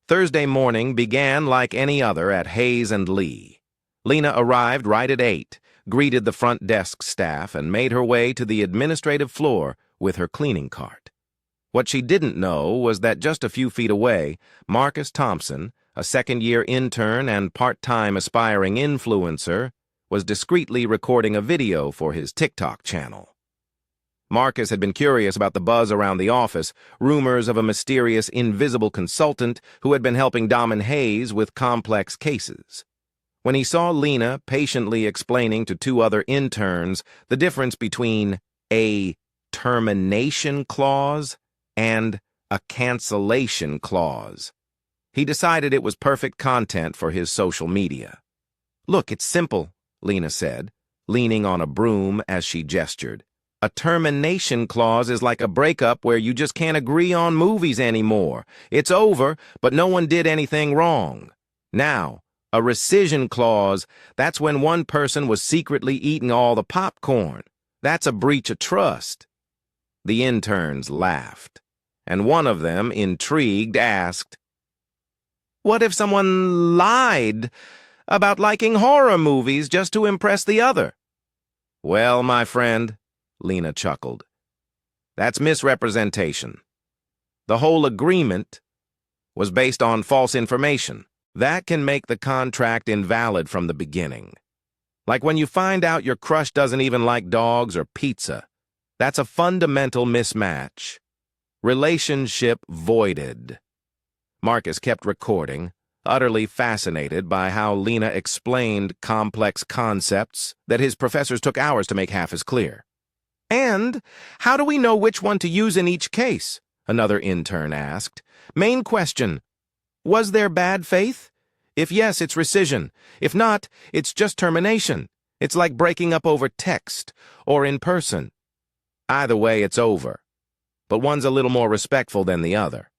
Thursday morning began like any other at Hayes and Lee. Lena arrived right at 8, greeted the front desk staff, and made her way to the administrative floor with her cleaning cart. What she didn't know was that just a few feet away, Marcus Thompson, a second-year intern and part-time aspiring influencer, was discreetly recording a video for his TikTok channel. Marcus had been curious about the buzz around the office, rumors of a mysterious invisible consultant who had been helping Damen Hayes with complex cases. When he saw Lena patiently explaining to two other interns the difference between a termination clause and a cancellation clause, he decided it was perfect content for his social media. "Look, it's simple," Lena said, leaning on a broom as she gestured. "A termination clause is like a breakup where you just can't agree on movies anymore. It's over, but no one did anything wrong. Now, a rescission clause, that's when one person was secretly eating all the popcorn. That's a breach of trust." The interns laughed, and one of them, intrigued, asked, "What if someone lied about liking horror movies just to impress the other?" "Well, my friend," Lena chuckled, "that's misrepresentation. The whole agreement was based on false information. That can make the contract invalid from the beginning. Like when you find out your crush doesn't even like dogs or pizza. That's a fundamental mismatch. Relationship voided." Marcus kept recording, utterly fascinated by how Lena explained complex concepts that his professors took hours to make half as clear. "And how do we know which one to use in each case?" another intern asked. "Main question, was there bad faith? If yes, it's rescission. If not, it's just termination. It's like breaking up over text or in person. Either way, it's over. But one's a little more respectful than the other."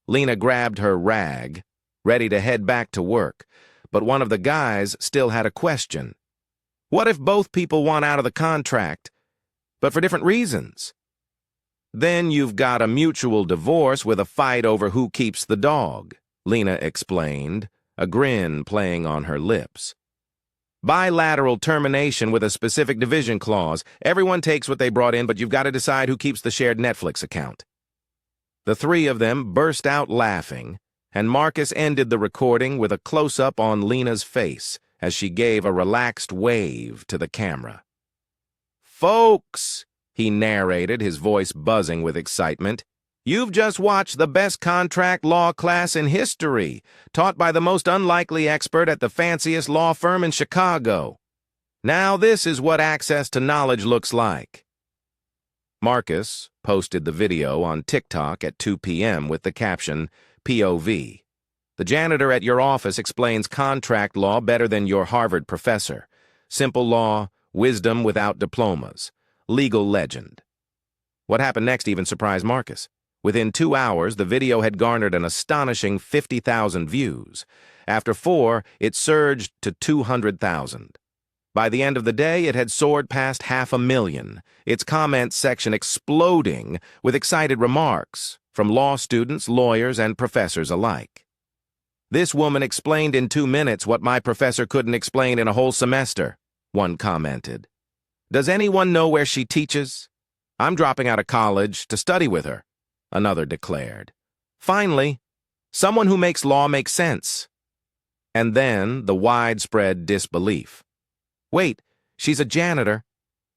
Lena grabbed her rag, ready to head back to work, but one of the guys still had a question. "What if both people want out of the contract, but for different reasons?" "Then you've got a mutual divorce with a fight over who keeps the dog," Lena explained, a grin playing on her lips. "Bilateral termination with a specific division clause. Everyone takes what they brought in, but you've got to decide who keeps the shared Netflix account." The three of them burst out laughing, and Marcus ended the recording with a close-up on Lena's face as she gave a relaxed wave to the camera. "Folks," he narrated, his voice buzzing with excitement, "you've just watched the best contract law class in history, taught by the most unlikely expert at the fanciest law firm in Chicago. Now this is what access to knowledge looks like." Marcus posted the video on TikTok at 2 p.m. with the caption, "POV. The janitor at your office explains contract law better than your Harvard professor. Simple law, wisdom without diplomas. Legal legend." What happened next even surprised Marcus. Within 2 hours, the video had garnered an astonishing 50,000 views. After 4, it surged to 200,000. By the end of the day, it had soared past 500,000, its comments section exploding with excited remarks from law students, lawyers, and professors alike. "This woman explained in 2 minutes what my professor couldn't explain in a whole semester," one commented. "Does anyone know where she teaches? I'm dropping out of college to study with her," another declared. "Finally, someone who makes law make sense." And then the widespread disbelief. "Wait, she's a janitor.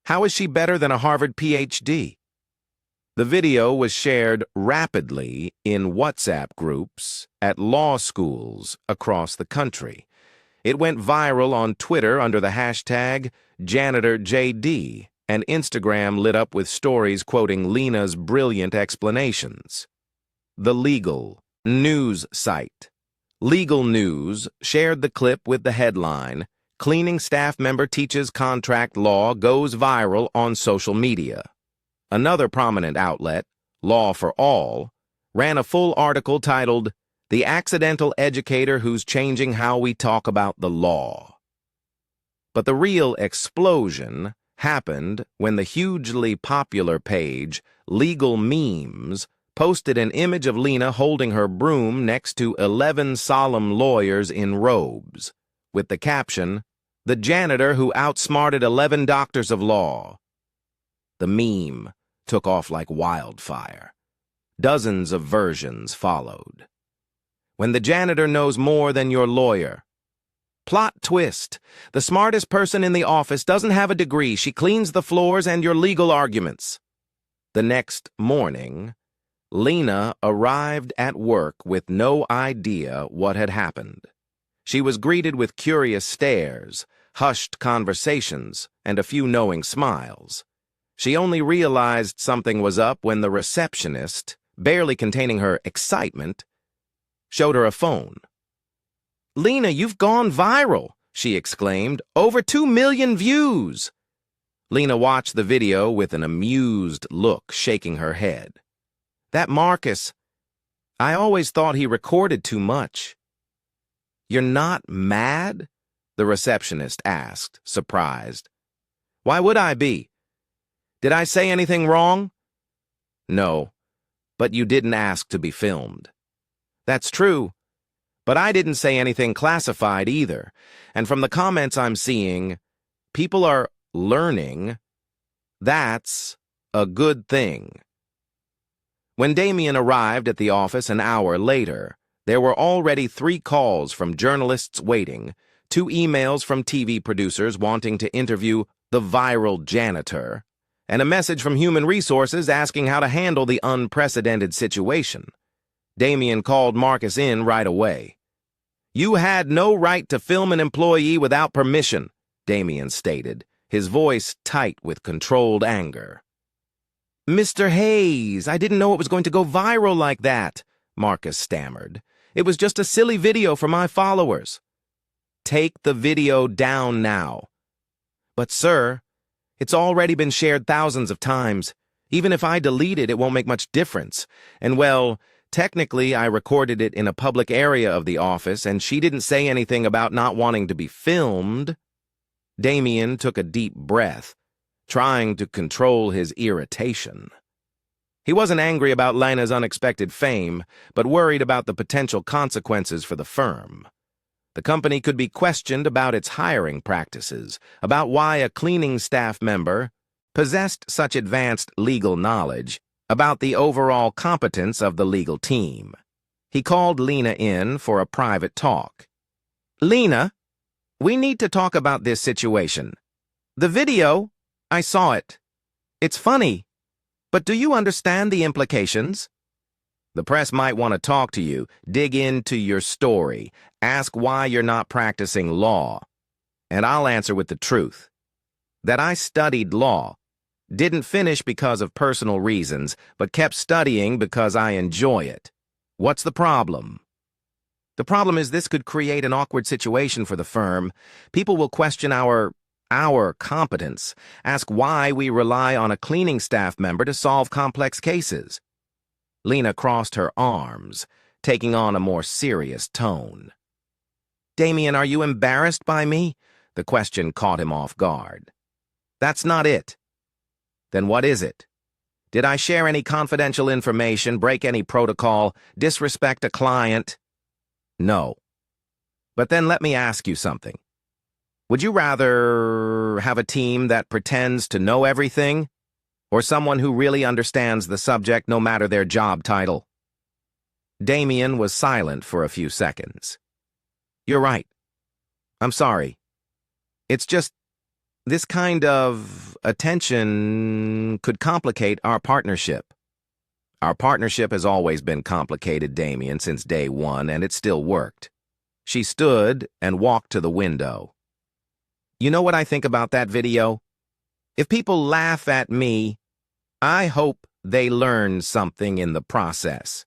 How is she better than a Harvard PhD?" The video was shared rapidly in WhatsApp groups at law schools across the country. It went viral on Twitter under the hashtag #JanitorJD, and Instagram lit up with stories quoting Lena's brilliant explanations. The Legal News site. Legal News shared the clip with the headline, "Cleaning staff member teaches contract law goes viral on social media." Another prominent outlet, Law for All, ran a full article titled, "The Accidental Educator Who's Changing How We Talk About the Law." But the real explosion happened when the hugely popular page, Legal Memes, posted an image of Lena holding her broom next to 11 solemn lawyers in robes, with the caption, "The janitor who outsmarted 11 doctors of law." The meme took off like wildfire. Dozens of versions followed. "When the janitor knows more than your lawyer," Plot twist. The smartest person in the office doesn't have a degree. She cleans the floors and your legal arguments. The next morning, Lena arrived at work with no idea what had happened. She was greeted with curious stares, hushed conversations, and a few knowing smiles. She only realized something was up when the receptionist, barely containing her excitement, showed her a phone. "Lena, you've gone viral," she exclaimed. "Over 2 million views." Lena watched the video with an amused look, shaking her head. "That Marcus, I always thought he recorded too much." "You're not mad?" the receptionist asked, surprised. "Why would I be? Did I say anything wrong?" "No, but you didn't ask to be filmed." "That's true, but I didn't say anything classified either, and from the comments I'm seeing, people are learning. That's a good thing." When Damien arrived at the office an hour later, there were already 3 calls from journalists waiting, 2 emails from TV producers wanting to interview the viral janitor, and a message from Human Resources asking how to handle the unprecedented situation. Damien called Marcus in right away. "You had no right to film an employee without permission," Damien stated, his voice tight with controlled anger. "Mr. Hayes, I didn't know it was going to go viral like that," Marcus stammered. "It was just a silly video for my followers." "Take the video down now." "But, sir, it's already been shared thousands of times. Even if I delete it, it won't make much difference. And, well, technically, I recorded it in a public area of the office, and she didn't say anything about not wanting to be filmed." Damien took a deep breath, trying to control his irritation. He wasn't angry about Lena's unexpected fame, but worried about the potential consequences for the firm. The company could be questioned about its hiring practices, about why a cleaning staff member possessed such advanced legal knowledge, about the overall competence of the legal team. He called Lena in for a private talk. "Lena, we need to talk about this situation. The video, I saw it. It's funny, but do you understand the implications? The press might want to talk to you, dig into your story, ask why you're not practicing law. And I'll answer with the truth. That I studied law. Didn't finish because of personal reasons, but kept studying because I enjoy it. What's the problem?" "The problem is this could create an awkward situation for the firm. People will question our competence, ask why we rely on a cleaning staff member to solve complex cases." Lena crossed her arms, taking on a more serious tone. "Damien, are you embarrassed by me?" The question caught him off guard. "That's not it." "Then what is it? Did I share any confidential information, break any protocol, disrespect a client?" "No." "But then let me ask you something. Would you rather have a team that pretends to know everything, or someone who really understands the subject no matter their job title?" Damien was silent for a few seconds. "You're right. I'm sorry. It's just, this kind of attention could complicate our partnership." "Our partnership has always been complicated, Damien, since day one, and it still worked." She stood and walked to the window. "You know what I think about that video? If people laugh at me, I hope they learn something in the process.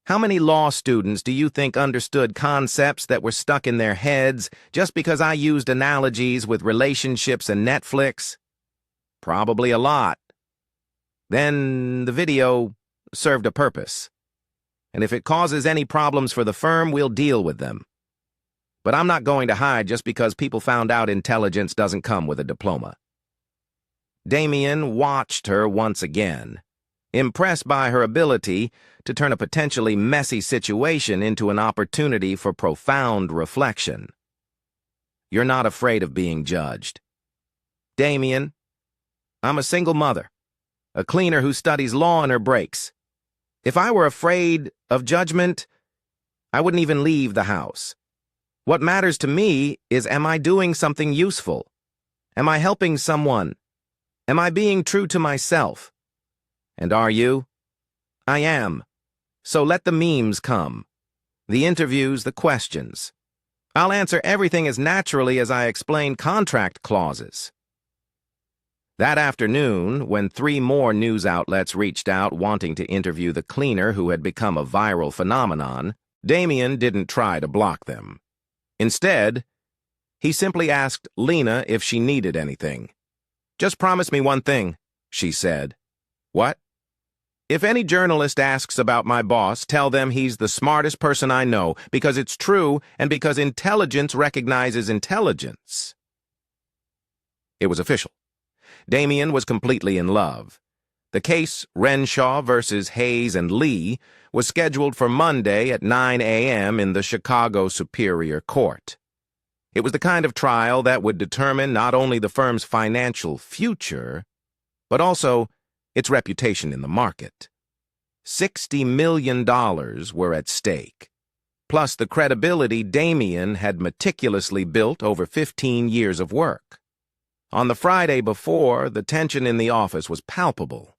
How many law students do you think understood concepts that were stuck in their heads just because I used analogies with relationships and Netflix? Probably a lot. Then the video served a purpose. And if it causes any problems for the firm, we'll deal with them. But I'm not going to hide just because people found out intelligence doesn't come with a diploma." Damien watched her once again, impressed by her ability to turn a potentially messy situation into an opportunity for profound reflection. "You're not afraid of being judged." "Damien, I'm a single mother, a cleaner who studies law in her breaks. If I were afraid of judgment, I wouldn't even leave the house. What matters to me is, am I doing something useful? Am I helping someone? Am I being true to myself? And are you? I am. So let the memes come. The interviews, the questions. I'll answer everything as naturally as I explain contract clauses. That afternoon, when 3 more news outlets reached out wanting to interview the cleaner who had become a viral phenomenon, Damien didn't try to block them. Instead, he simply asked Lena if she needed anything. "Just promise me one thing," she said. "What?" "If any journalist asks about my boss, tell them he's the smartest person I know, because it's true and because intelligence recognizes intelligence." It was official. Damien was completely in love. The case Renshaw versus Hayes and Lee was scheduled for Monday at 9 a.m. in the Chicago Superior Court. It was the kind of trial that would determine not only the firm's financial future, but also its reputation in the market. $60 million were at stake, plus the credibility Damien had meticulously built over 15 years of work. On the Friday before, the tension in the office was palpable.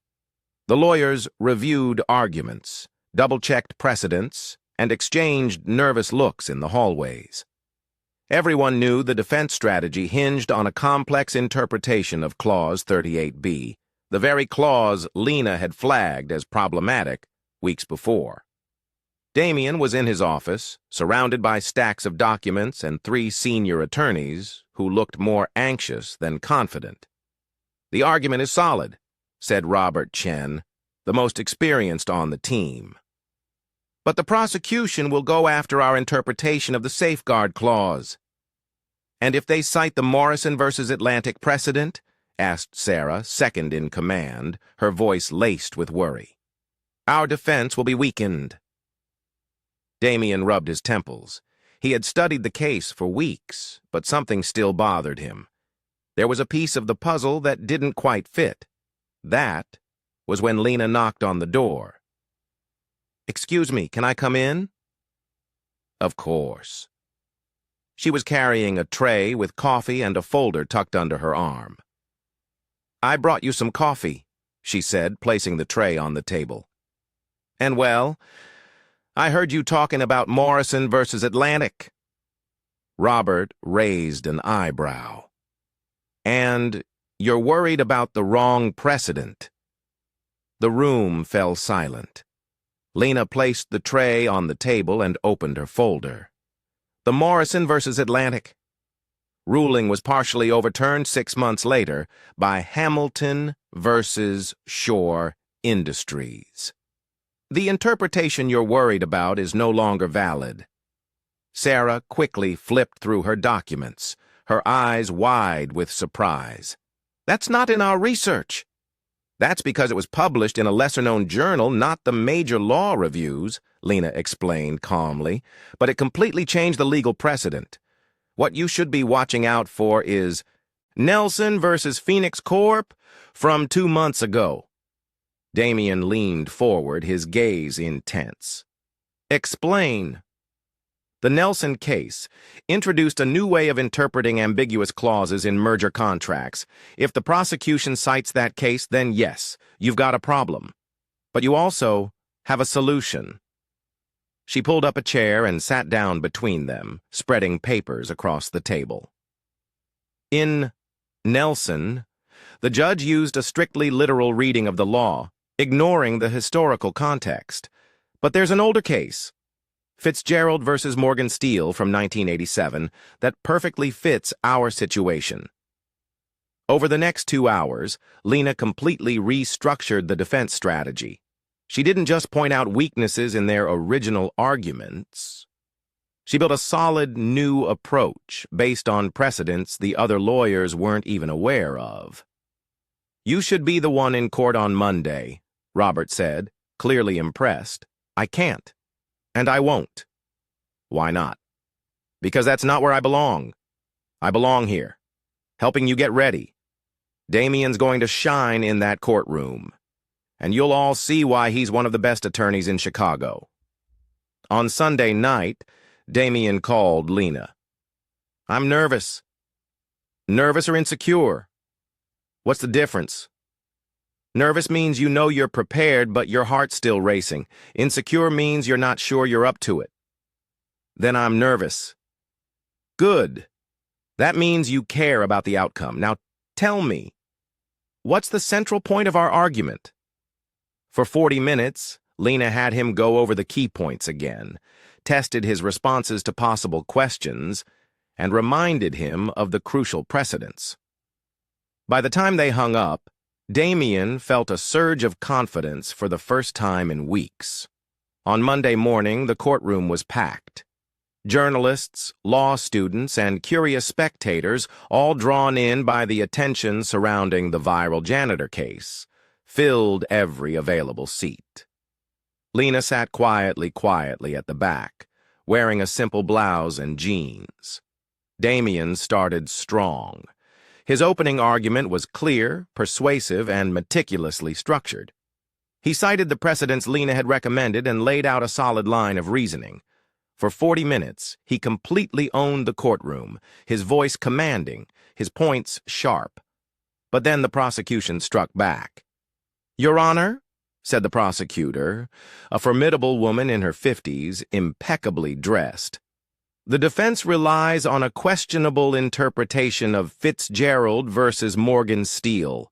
The lawyers reviewed arguments, double-checked precedents, and exchanged nervous looks in the hallways. Everyone knew the defense strategy hinged on a complex interpretation of Clause 38B, the very clause Lena had flagged as problematic weeks before. Damien was in his office, surrounded by stacks of documents and 3 senior attorneys who looked more anxious than confident. "The argument is solid," said Robert Chen, the most experienced on the team. "But the prosecution will go after our interpretation of the safeguard clause." "And if they cite the Morrison versus Atlantic precedent?" asked Sarah, second in command, her voice laced with worry. "Our defense will be weakened." Damien rubbed his temples. He had studied the case for weeks, but something still bothered him. There was a piece of the puzzle that didn't quite fit. That was when Lena knocked on the door. "Excuse me, can I come in?" Of course. She was carrying a tray with coffee and a folder tucked under her arm. "I brought you some coffee," she said, placing the tray on the table. "And well, I heard you talking about Morrison versus Atlantic." Robert raised an eyebrow. "And you're worried about the wrong precedent." The room fell silent. Lena placed the tray on the table and opened her folder. "The Morrison versus Atlantic ruling was partially overturned 6 months later by Hamilton versus Shore Industries. The interpretation you're worried about is no longer valid." Sarah quickly flipped through her documents, her eyes wide with surprise. "That's not in our research." "That's because it was published in a lesser-known journal, not the major law reviews," Lena explained calmly, "but it completely changed the legal precedent. What you should be watching out for is Nelson versus Phoenix Corp. from 2 months ago." Damien leaned forward, his gaze intense. "Explain." The Nelson case introduced a new way of interpreting ambiguous clauses in merger contracts. If the prosecution cites that case, then yes, you've got a problem. But you also have a solution. She pulled up a chair and sat down between them, spreading papers across the table. In Nelson, the judge used a strictly literal reading of the law, ignoring the historical context. But there's an older case, Fitzgerald versus Morgan Steele from 1987, that perfectly fits our situation. Over the next 2 hours, Lena completely restructured the defense strategy. She didn't just point out weaknesses in their original arguments. She built a solid new approach based on precedents the other lawyers weren't even aware of. "You should be the one in court on Monday," Robert said, clearly impressed. "I can't. And I won't." "Why not?" "Because that's not where I belong. I belong here, helping you get ready. Damien's going to shine in that courtroom, and you'll all see why he's one of the best attorneys in Chicago." On Sunday night, Damien called Lena. I'm nervous. Nervous or insecure? What's the difference? Nervous means you know you're prepared, but your heart's still racing. Insecure means you're not sure you're up to it. Then I'm nervous. Good. That means you care about the outcome. Now tell me, what's the central point of our argument? For 40 minutes, Lena had him go over the key points again, tested his responses to possible questions, and reminded him of the crucial precedents. By the time they hung up, Damien felt a surge of confidence for the first time in weeks. On Monday morning, the courtroom was packed. Journalists, law students, and curious spectators, all drawn in by the attention surrounding the viral janitor case, filled every available seat. Lena sat quietly at the back, wearing a simple blouse and jeans. Damien started strong. His opening argument was clear, persuasive, and meticulously structured. He cited the precedents Lena had recommended and laid out a solid line of reasoning. For 40 minutes, he completely owned the courtroom, his voice commanding, his points sharp. But then the prosecution struck back. "Your Honor," said the prosecutor, a formidable woman in her 50s, impeccably dressed, "the defense relies on a questionable interpretation of Fitzgerald versus Morgan Steele.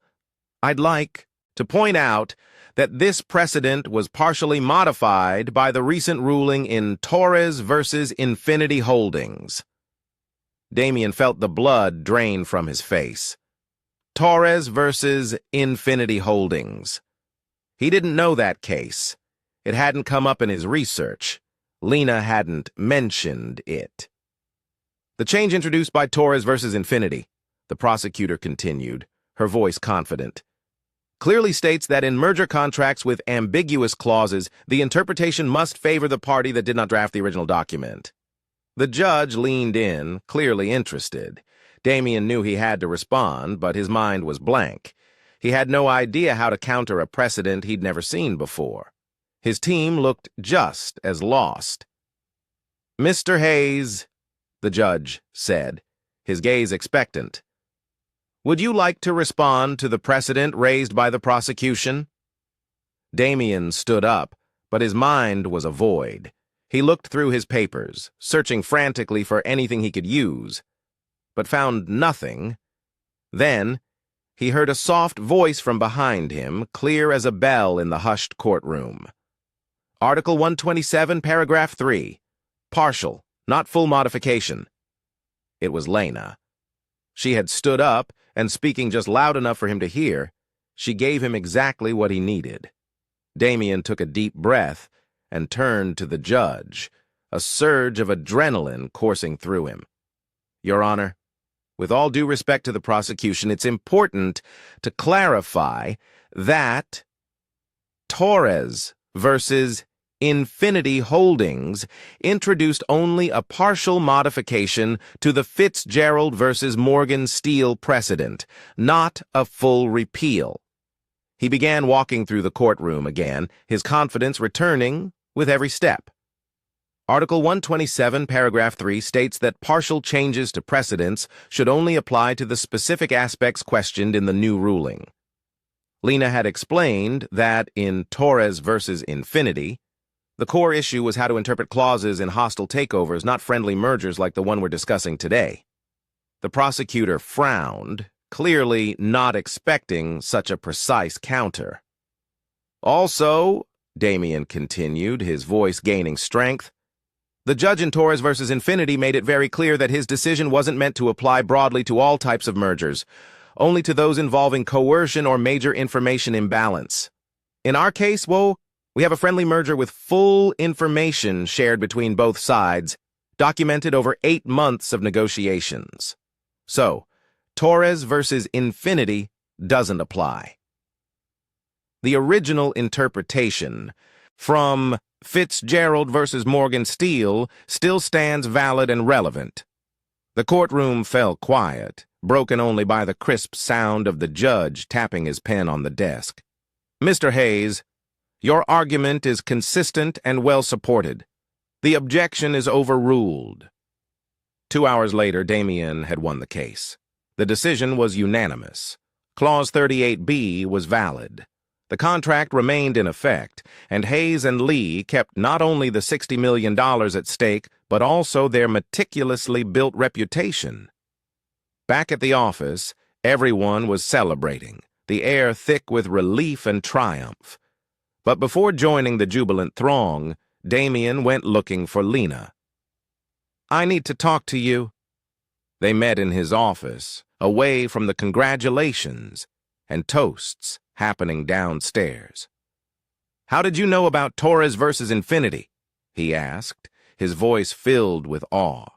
I'd like to point out that this precedent was partially modified by the recent ruling in Torres versus Infinity Holdings." Damien felt the blood drain from his face. Torres versus Infinity Holdings. He didn't know that case. It hadn't come up in his research. Lena hadn't mentioned it. "The change introduced by Torres versus Infinity," the prosecutor continued, her voice confident, "clearly states that in merger contracts with ambiguous clauses, the interpretation must favor the party that did not draft the original document." The judge leaned in, clearly interested. Damien knew he had to respond, but his mind was blank. He had no idea how to counter a precedent he'd never seen before. His team looked just as lost. "Mr. Hayes," the judge said, his gaze expectant, "would you like to respond to the precedent raised by the prosecution?" Damien stood up, but his mind was a void. He looked through his papers, searching frantically for anything he could use, but found nothing. Then he heard a soft voice from behind him, clear as a bell in the hushed courtroom. "Article 127, paragraph 3. Partial, not full modification." It was Lena. She had stood up, and speaking just loud enough for him to hear, she gave him exactly what he needed. Damien took a deep breath and turned to the judge, a surge of adrenaline coursing through him. "Your Honor, with all due respect to the prosecution, it's important to clarify that Torres versus Infinity Holdings introduced only a partial modification to the Fitzgerald versus Morgan Steele precedent, not a full repeal." He began walking through the courtroom again, his confidence returning with every step. Article 127, paragraph 3 states that partial changes to precedents should only apply to the specific aspects questioned in the new ruling. Lena had explained that in Torres versus Infinity, the core issue was how to interpret clauses in hostile takeovers, not friendly mergers like the one we're discussing today. The prosecutor frowned, clearly not expecting such a precise counter. "Also," Damien continued, his voice gaining strength, "the judge in Torres versus Infinity made it very clear that his decision wasn't meant to apply broadly to all types of mergers, only to those involving coercion or major information imbalance. In our case, we have a friendly merger with full information shared between both sides, documented over 8 months of negotiations. So, Torres versus Infinity doesn't apply." The original interpretation from Fitzgerald versus Morgan Steele still stands valid and relevant. The courtroom fell quiet, broken only by the crisp sound of the judge tapping his pen on the desk. "Mr. Hayes, your argument is consistent and well supported. The objection is overruled." 2 hours later, Damien had won the case. The decision was unanimous. Clause 38B was valid. The contract remained in effect, and Hayes and Lee kept not only the $60 million at stake, but also their meticulously built reputation. Back at the office, everyone was celebrating, the air thick with relief and triumph. But before joining the jubilant throng, Damien went looking for Lena. "I need to talk to you." They met in his office, away from the congratulations and toasts happening downstairs. "How did you know about Torres versus Infinity?" he asked, his voice filled with awe.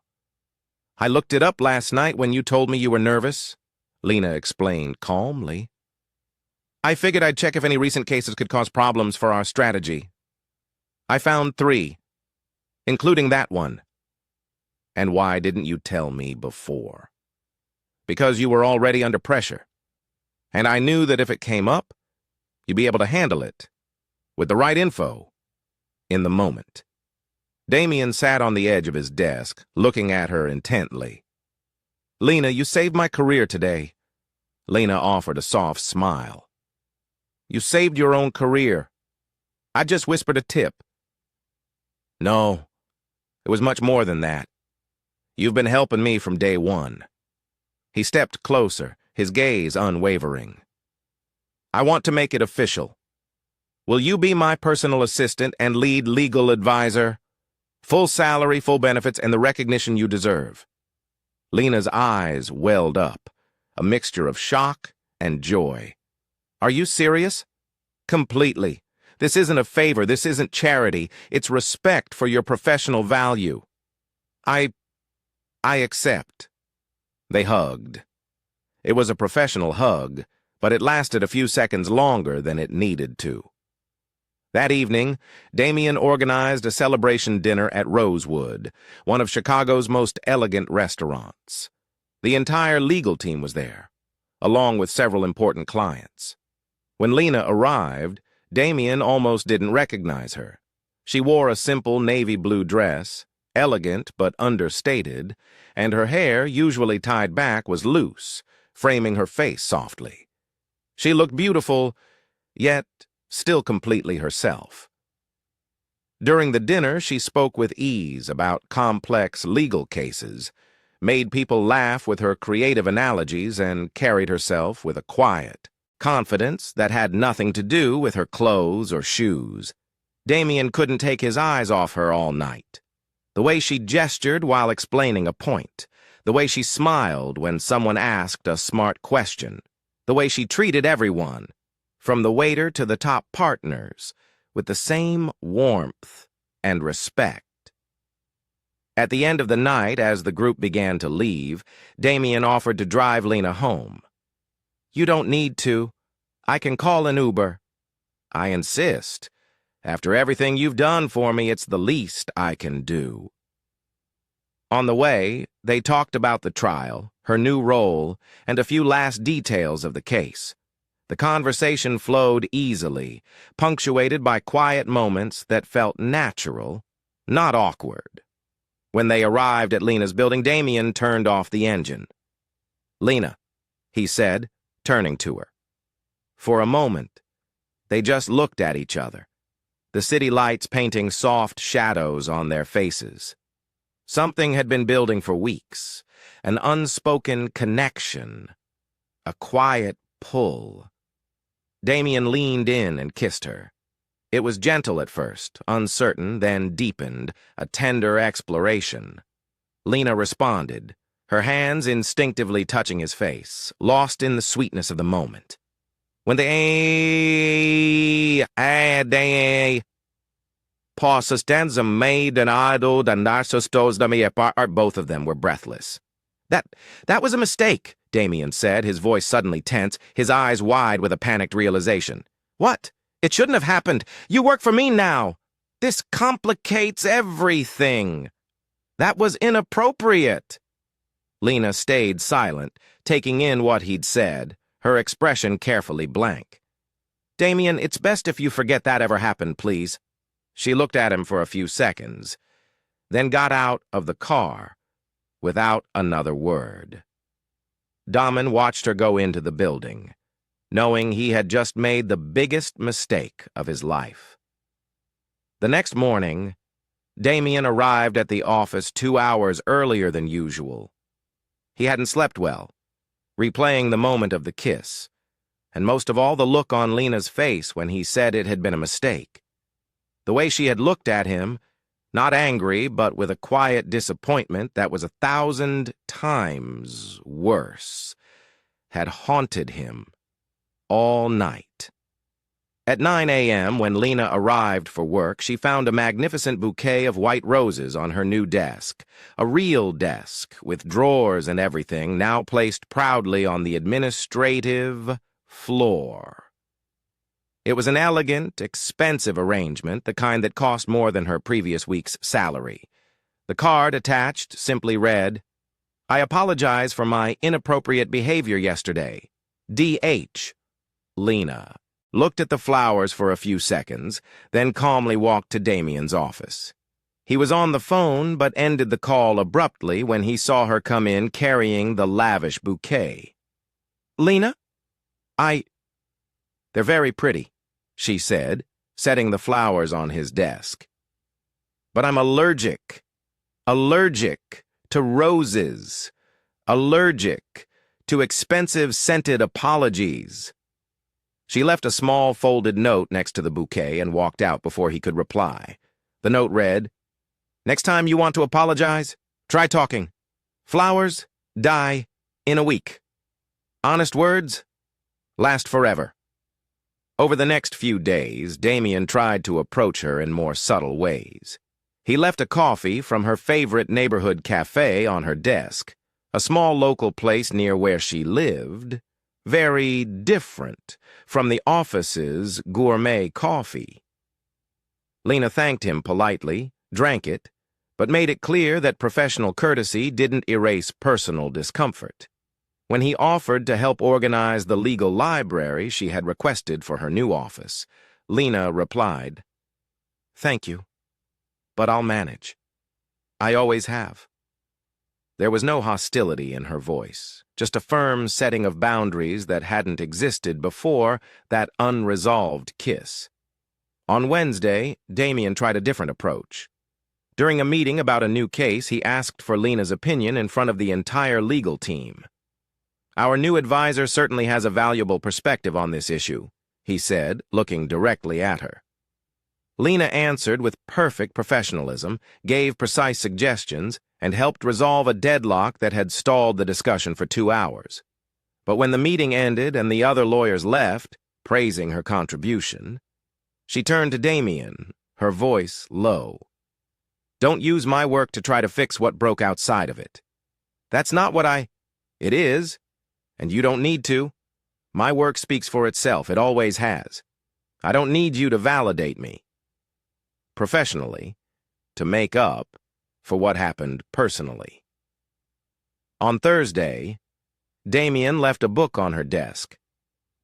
"I looked it up last night when you told me you were nervous," Lena explained calmly. "I figured I'd check if any recent cases could cause problems for our strategy. I found 3, including that one." "And why didn't you tell me before?" "Because you were already under pressure. And I knew that if it came up, you'd be able to handle it, with the right info, in the moment." Damien sat on the edge of his desk, looking at her intently. "Lena, you saved my career today." Lena offered a soft smile. "You saved your own career. I just whispered a tip." "No, it was much more than that. You've been helping me from day one." He stepped closer, his gaze unwavering. "I want to make it official. Will you be my personal assistant and lead legal advisor? Full salary, full benefits, and the recognition you deserve." Lena's eyes welled up, a mixture of shock and joy. "Are you serious?" "Completely. This isn't a favor, this isn't charity, it's respect for your professional value." I accept." They hugged. It was a professional hug, but it lasted a few seconds longer than it needed to. That evening, Damien organized a celebration dinner at Rosewood, one of Chicago's most elegant restaurants. The entire legal team was there, along with several important clients. When Lena arrived, Damien almost didn't recognize her. She wore a simple navy blue dress, elegant but understated, and her hair, usually tied back, was loose, framing her face softly. She looked beautiful, yet still completely herself. During the dinner, she spoke with ease about complex legal cases, made people laugh with her creative analogies, and carried herself with a quiet confidence that had nothing to do with her clothes or shoes. Damien couldn't take his eyes off her all night. The way she gestured while explaining a point, the way she smiled when someone asked a smart question, the way she treated everyone, from the waiter to the top partners, with the same warmth and respect. At the end of the night, as the group began to leave, Damien offered to drive Lena home. "You don't need to. I can call an Uber." "I insist. After everything you've done for me, it's the least I can do." On the way, they talked about the trial, her new role, and a few last details of the case. The conversation flowed easily, punctuated by quiet moments that felt natural, not awkward. When they arrived at Lena's building, Damien turned off the engine. "Lena," he said, turning to her. For a moment, they just looked at each other, the city lights painting soft shadows on their faces. Something had been building for weeks, an unspoken connection, a quiet pull. Damien leaned in and kissed her. It was gentle at first, uncertain, then deepened, a tender exploration. Lena responded, her hands instinctively touching his face, lost in the sweetness of the moment. When they pauses made an idol and both of them were breathless. That was a mistake, Damien said, his voice suddenly tense, his eyes wide with a panicked realization. "What? It shouldn't have happened. You work for me now. This complicates everything." "That was inappropriate." Lena stayed silent, taking in what he'd said, her expression carefully blank. "Damien, it's best if you forget that ever happened, please." She looked at him for a few seconds, then got out of the car, without another word. Damen watched her go into the building, knowing he had just made the biggest mistake of his life. The next morning, Damien arrived at the office 2 hours earlier than usual. He hadn't slept well, replaying the moment of the kiss, and most of all the look on Lena's face when he said it had been a mistake. The way she had looked at him, not angry, but with a quiet disappointment that was 1,000 times worse, had haunted him all night. At 9 a.m., when Lena arrived for work, she found a magnificent bouquet of white roses on her new desk, a real desk with drawers and everything, now placed proudly on the administrative floor. It was an elegant, expensive arrangement, the kind that cost more than her previous week's salary. The card attached simply read, "I apologize for my inappropriate behavior yesterday. D.H. Lena." Looked at the flowers for a few seconds, then calmly walked to Damien's office. He was on the phone, but ended the call abruptly when he saw her come in carrying the lavish bouquet. "Lena? They're very pretty," she said, setting the flowers on his desk. "But I'm allergic. Allergic to roses. Allergic to expensive scented apologies." She left a small folded note next to the bouquet and walked out before he could reply. The note read, "Next time you want to apologize, try talking. Flowers die in a week. Honest words last forever." Over the next few days, Damien tried to approach her in more subtle ways. He left a coffee from her favorite neighborhood cafe on her desk, a small local place near where she lived, very different from the office's gourmet coffee. Lena thanked him politely, drank it, but made it clear that professional courtesy didn't erase personal discomfort. When he offered to help organize the legal library she had requested for her new office, Lena replied, "Thank you, but I'll manage. I always have." There was no hostility in her voice, just a firm setting of boundaries that hadn't existed before that unresolved kiss. On Wednesday, Damien tried a different approach. During a meeting about a new case, he asked for Lena's opinion in front of the entire legal team. "Our new advisor certainly has a valuable perspective on this issue," he said, looking directly at her. Lena answered with perfect professionalism, gave precise suggestions, and helped resolve a deadlock that had stalled the discussion for 2 hours. But when the meeting ended and the other lawyers left, praising her contribution, she turned to Damien, her voice low. "Don't use my work to try to fix what broke outside of it. That's not what It is, and you don't need to. My work speaks for itself. It always has. I don't need you to validate me. Professionally, to make up for what happened personally." On Thursday, Damien left a book on her desk,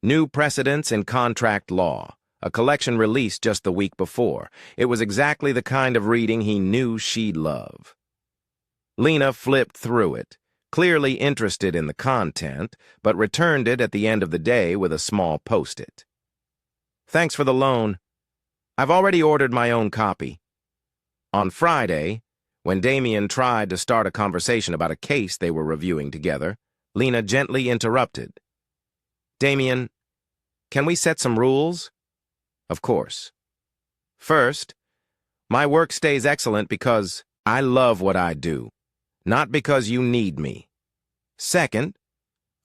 New Precedents in Contract Law, a collection released just the week before. It was exactly the kind of reading he knew she'd love. Lena flipped through it, clearly interested in the content, but returned it at the end of the day with a small post-it. "Thanks for the loan. I've already ordered my own copy." On Friday, when Damien tried to start a conversation about a case they were reviewing together, Lena gently interrupted. "Damien, can we set some rules?" "Of course. First, my work stays excellent because I love what I do, not because you need me. Second,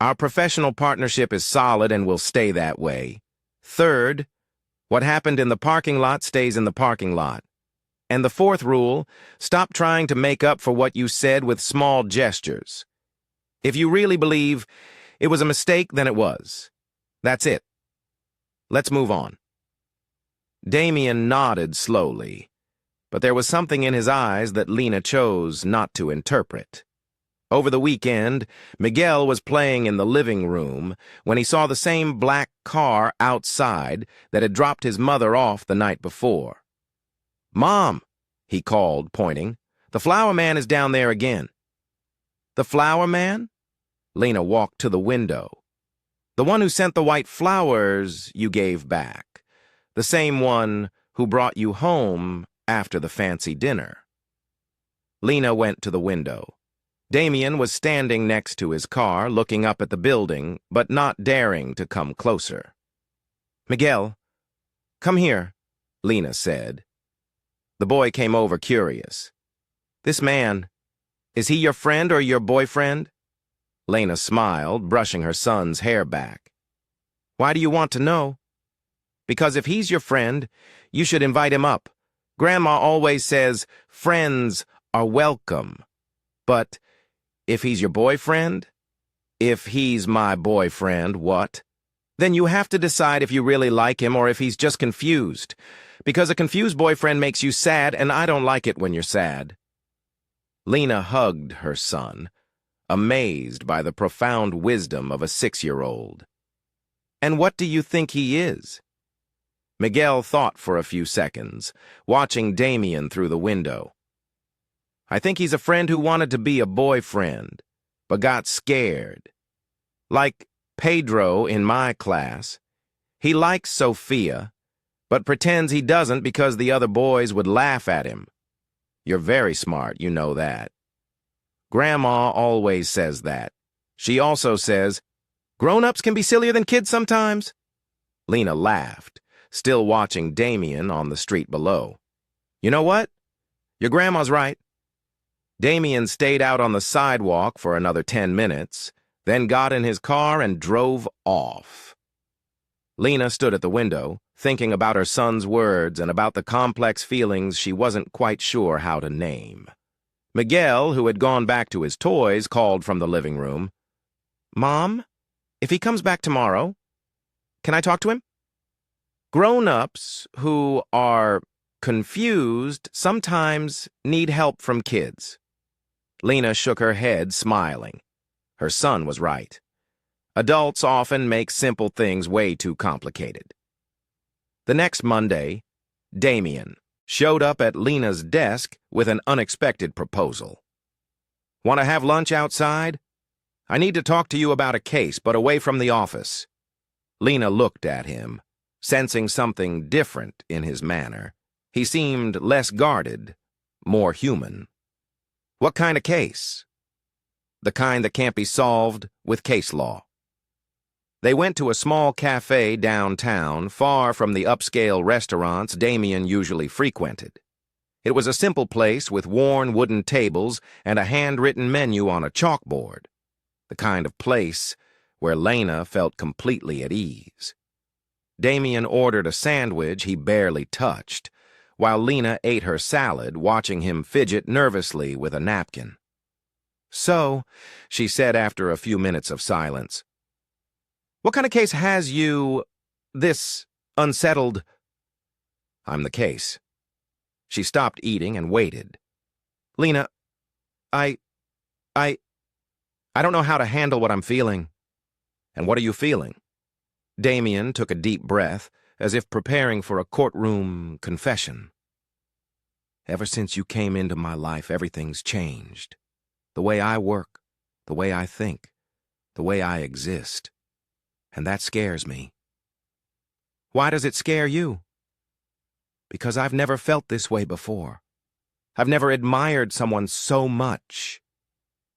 our professional partnership is solid and will stay that way. Third, what happened in the parking lot stays in the parking lot. And the fourth rule, stop trying to make up for what you said with small gestures. If you really believe it was a mistake, then it was. That's it. Let's move on." Damien nodded slowly, but there was something in his eyes that Lena chose not to interpret. Over the weekend, Miguel was playing in the living room when he saw the same black car outside that had dropped his mother off the night before. "Mom," he called, pointing, "the flower man is down there again." The flower man? Lena walked to the window. The one who sent the white flowers you gave back. The same one who brought you home after the fancy dinner. Lena went to the window. Damien was standing next to his car, looking up at the building, but not daring to come closer. "Miguel, come here," Lena said. The boy came over curious. "This man, is he your friend or your boyfriend?" Lena smiled, brushing her son's hair back. "Why do you want to know?" "Because if he's your friend, you should invite him up. Grandma always says friends are welcome. But if he's your boyfriend? If he's my boyfriend, what? Then you have to decide if you really like him or if he's just confused. Because a confused boyfriend makes you sad, and I don't like it when you're sad." Lena hugged her son, amazed by the profound wisdom of a 6-year-old. "And what do you think he is?" Miguel thought for a few seconds, watching Damien through the window. "I think he's a friend who wanted to be a boyfriend, but got scared. Like Pedro in my class. He likes Sophia, but pretends he doesn't because the other boys would laugh at him. You're very smart, you know that. Grandma always says that. She also says, grown-ups can be sillier than kids sometimes." Lena laughed, still watching Damien on the street below. "You know what? Your grandma's right." Damien stayed out on the sidewalk for another 10 minutes, then got in his car and drove off. Lena stood at the window, thinking about her son's words and about the complex feelings she wasn't quite sure how to name. Miguel, who had gone back to his toys, called from the living room. "Mom, if he comes back tomorrow, can I talk to him?" Grown-ups who are confused sometimes need help from kids. Lena shook her head, smiling. Her son was right. Adults often make simple things way too complicated. The next Monday, Damien showed up at Lena's desk with an unexpected proposal. "Want to have lunch outside? I need to talk to you about a case, but away from the office." Lena looked at him, sensing something different in his manner. He seemed less guarded, more human. "What kind of case?" "The kind that can't be solved with case law." They went to a small cafe downtown, far from the upscale restaurants Damien usually frequented. It was a simple place with worn wooden tables and a handwritten menu on a chalkboard. The kind of place where Lena felt completely at ease. Damien ordered a sandwich he barely touched, while Lena ate her salad, watching him fidget nervously with a napkin. "So," she said after a few minutes of silence, "what kind of case has you, this unsettled—" "I'm the case." She stopped eating and waited. "Lena, I don't know how to handle what I'm feeling." "And what are you feeling?" Damien took a deep breath, as if preparing for a courtroom confession. "Ever since you came into my life, everything's changed. The way I work, the way I think, the way I exist. And that scares me." "Why does it scare you?" "Because I've never felt this way before. I've never admired someone so much.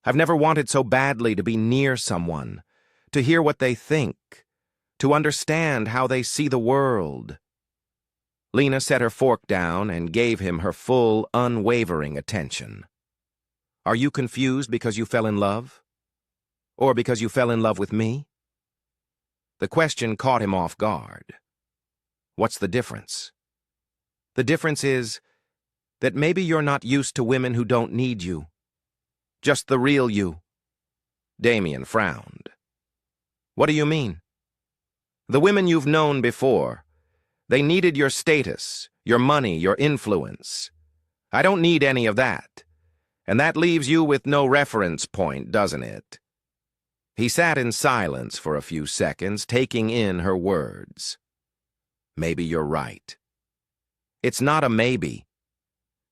I've never wanted so badly to be near someone, to hear what they think, to understand how they see the world." Lena set her fork down and gave him her full, unwavering attention. "Are you confused because you fell in love? Or because you fell in love with me?" The question caught him off guard. "What's the difference?" "The difference is that maybe you're not used to women who don't need you. Just the real you." Damien frowned. "What do you mean?" "The women you've known before. They needed your status, your money, your influence. I don't need any of that. And that leaves you with no reference point, doesn't it?" He sat in silence for a few seconds, taking in her words. "Maybe you're right." "It's not a maybe.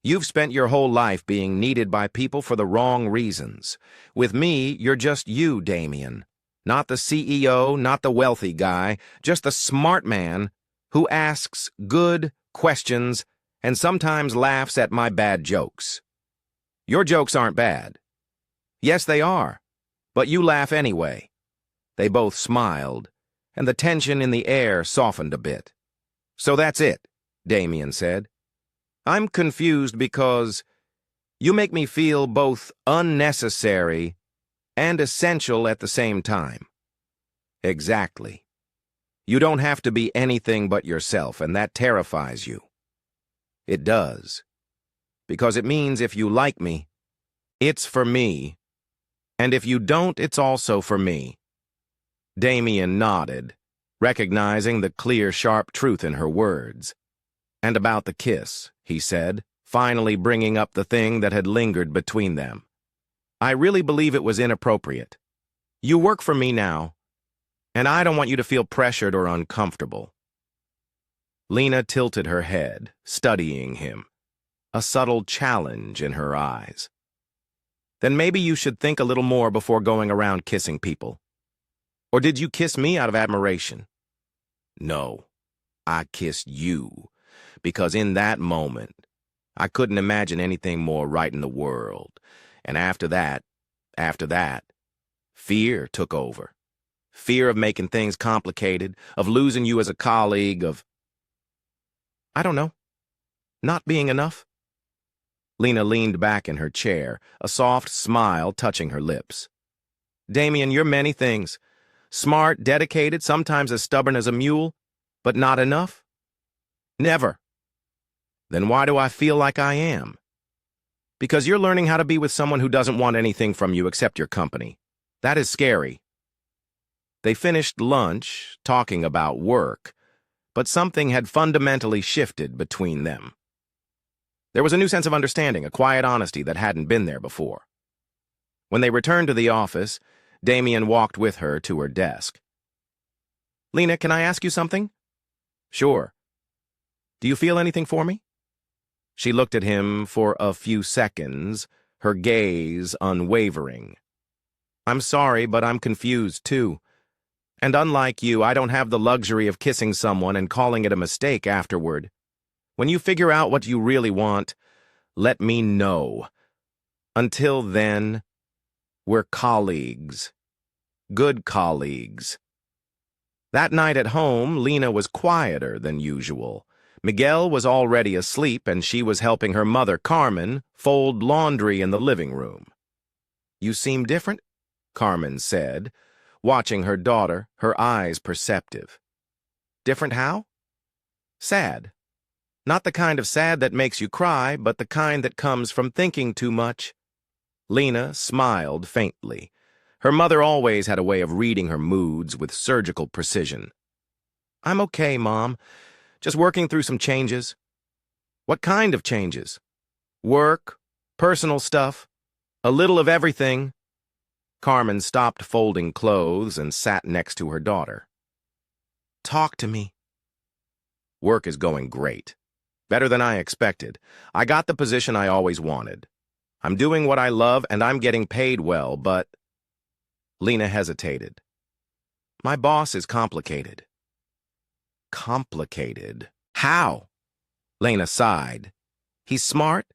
You've spent your whole life being needed by people for the wrong reasons. With me, you're just you, Damien. Not the CEO, not the wealthy guy, just the smart man who asks good questions and sometimes laughs at my bad jokes. Your jokes aren't bad. Yes, they are, but you laugh anyway. They both smiled, and the tension in the air softened a bit. So that's it, Damien said. I'm confused because you make me feel both unnecessary and essential at the same time. Exactly. You don't have to be anything but yourself, and that terrifies you. It does. Because it means if you like me, it's for me, and if you don't, it's also for me. Damien nodded, recognizing the clear, sharp truth in her words. And about the kiss, he said, finally bringing up the thing that had lingered between them. I really believe it was inappropriate. You work for me now, and I don't want you to feel pressured or uncomfortable. Lena tilted her head, studying him, a subtle challenge in her eyes. Then maybe you should think a little more before going around kissing people. Or did you kiss me out of admiration? No, I kissed you, because in that moment, I couldn't imagine anything more right in the world. And after that, fear took over. Fear of making things complicated, of losing you as a colleague, of, I don't know, not being enough. Lena leaned back in her chair, a soft smile touching her lips. Damien, you're many things. Smart, dedicated, sometimes as stubborn as a mule, but not enough? Never. Then why do I feel like I am? Because you're learning how to be with someone who doesn't want anything from you except your company. That is scary. They finished lunch, talking about work, but something had fundamentally shifted between them. There was a new sense of understanding, a quiet honesty that hadn't been there before. When they returned to the office, Damien walked with her to her desk. Lena, can I ask you something? Sure. Do you feel anything for me? She looked at him for a few seconds, her gaze unwavering. I'm sorry, but I'm confused, too. And unlike you, I don't have the luxury of kissing someone and calling it a mistake afterward. When you figure out what you really want, let me know. Until then, we're colleagues. Good colleagues. That night at home, Lena was quieter than usual. Miguel was already asleep, and she was helping her mother, Carmen, fold laundry in the living room. You seem different, Carmen said, watching her daughter, her eyes perceptive. Different how? Sad. Not the kind of sad that makes you cry, but the kind that comes from thinking too much. Lena smiled faintly. Her mother always had a way of reading her moods with surgical precision. I'm okay, Mom. Just working through some changes. What kind of changes? Work, personal stuff, a little of everything. Carmen stopped folding clothes and sat next to her daughter. Talk to me. Work is going great. Better than I expected. I got the position I always wanted. I'm doing what I love and I'm getting paid well, but... Lena hesitated. My boss is complicated. Complicated? How? Lena sighed. He's smart,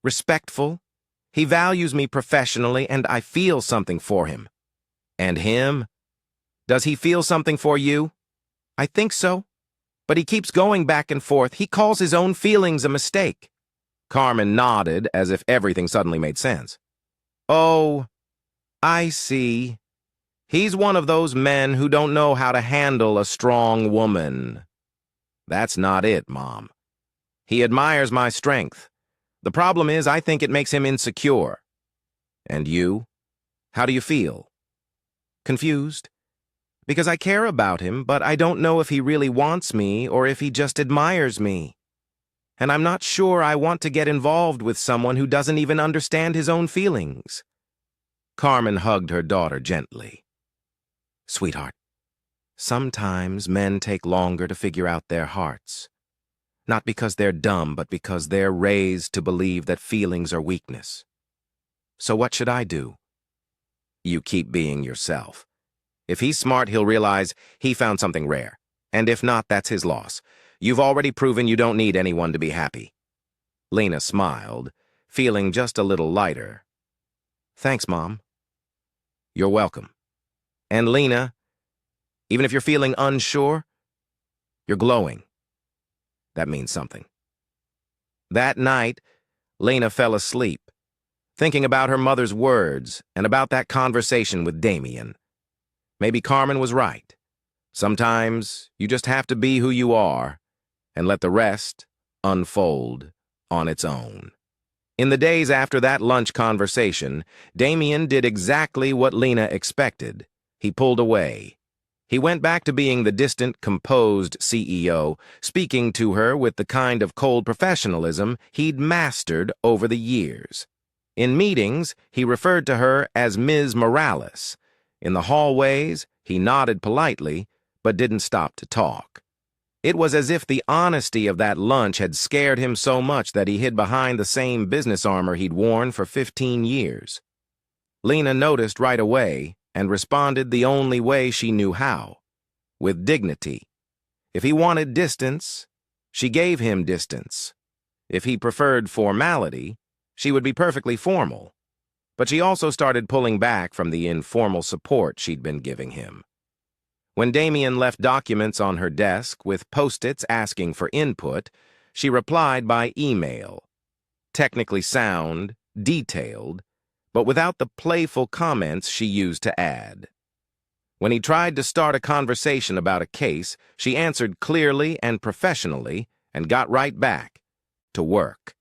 respectful. He values me professionally and I feel something for him. And him? Does he feel something for you? I think so. But he keeps going back and forth. He calls his own feelings a mistake. Carmen nodded as if everything suddenly made sense. Oh, I see. He's one of those men who don't know how to handle a strong woman. That's not it, Mom. He admires my strength. The problem is I think it makes him insecure. And you? How do you feel? Confused? Because I care about him, but I don't know if he really wants me or if he just admires me. And I'm not sure I want to get involved with someone who doesn't even understand his own feelings. Carmen hugged her daughter gently. Sweetheart, sometimes men take longer to figure out their hearts. Not because they're dumb, but because they're raised to believe that feelings are weakness. So what should I do? You keep being yourself. If he's smart, he'll realize he found something rare. And if not, that's his loss. You've already proven you don't need anyone to be happy. Lena smiled, feeling just a little lighter. Thanks, Mom. You're welcome. And Lena, even if you're feeling unsure, you're glowing. That means something. That night, Lena fell asleep, thinking about her mother's words and about that conversation with Damien. Maybe Carmen was right. Sometimes you just have to be who you are and let the rest unfold on its own. In the days after that lunch conversation, Damien did exactly what Lena expected. He pulled away. He went back to being the distant, composed CEO, speaking to her with the kind of cold professionalism he'd mastered over the years. In meetings, he referred to her as Ms. Morales. In the hallways, he nodded politely, but didn't stop to talk. It was as if the honesty of that lunch had scared him so much that he hid behind the same business armor he'd worn for 15 years. Lena noticed right away and responded the only way she knew how, with dignity. If he wanted distance, she gave him distance. If he preferred formality, she would be perfectly formal. But she also started pulling back from the informal support she'd been giving him. When Damien left documents on her desk with post-its asking for input, she replied by email. Technically sound, detailed, but without the playful comments she used to add. When he tried to start a conversation about a case, she answered clearly and professionally and got right back to work.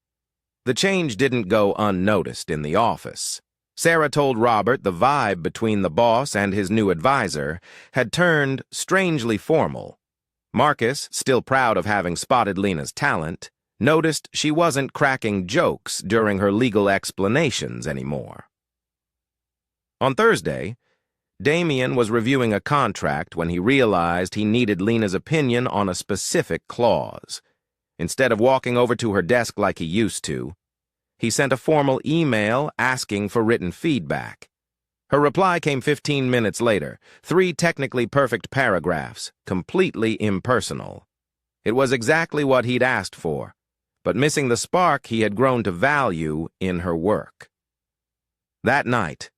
The change didn't go unnoticed in the office. Sarah told Robert the vibe between the boss and his new advisor had turned strangely formal. Marcus, still proud of having spotted Lena's talent, noticed she wasn't cracking jokes during her legal explanations anymore. On Thursday, Damien was reviewing a contract when he realized he needed Lena's opinion on a specific clause. Instead of walking over to her desk like he used to, he sent a formal email asking for written feedback. Her reply came 15 minutes later, 3 technically perfect paragraphs, completely impersonal. It was exactly what he'd asked for, but missing the spark he had grown to value in her work. That night,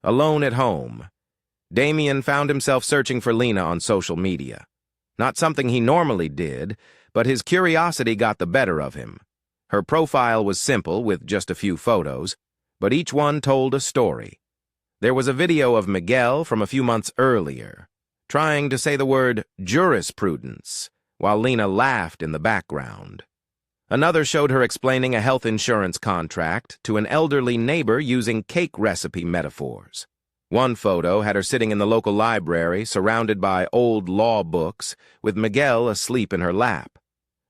alone at home, Damien found himself searching for Lena on social media. Not something he normally did, but his curiosity got the better of him. Her profile was simple with just a few photos, but each one told a story. There was a video of Miguel from a few months earlier, trying to say the word jurisprudence, while Lena laughed in the background. Another showed her explaining a health insurance contract to an elderly neighbor using cake recipe metaphors. One photo had her sitting in the local library, surrounded by old law books, with Miguel asleep in her lap.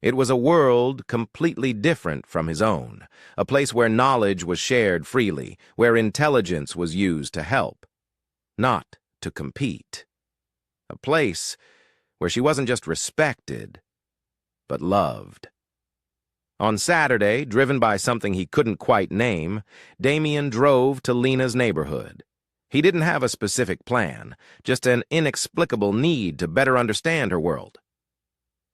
It was a world completely different from his own, a place where knowledge was shared freely, where intelligence was used to help, not to compete. A place where she wasn't just respected, but loved. On Saturday, driven by something he couldn't quite name, Damien drove to Lena's neighborhood. He didn't have a specific plan, just an inexplicable need to better understand her world.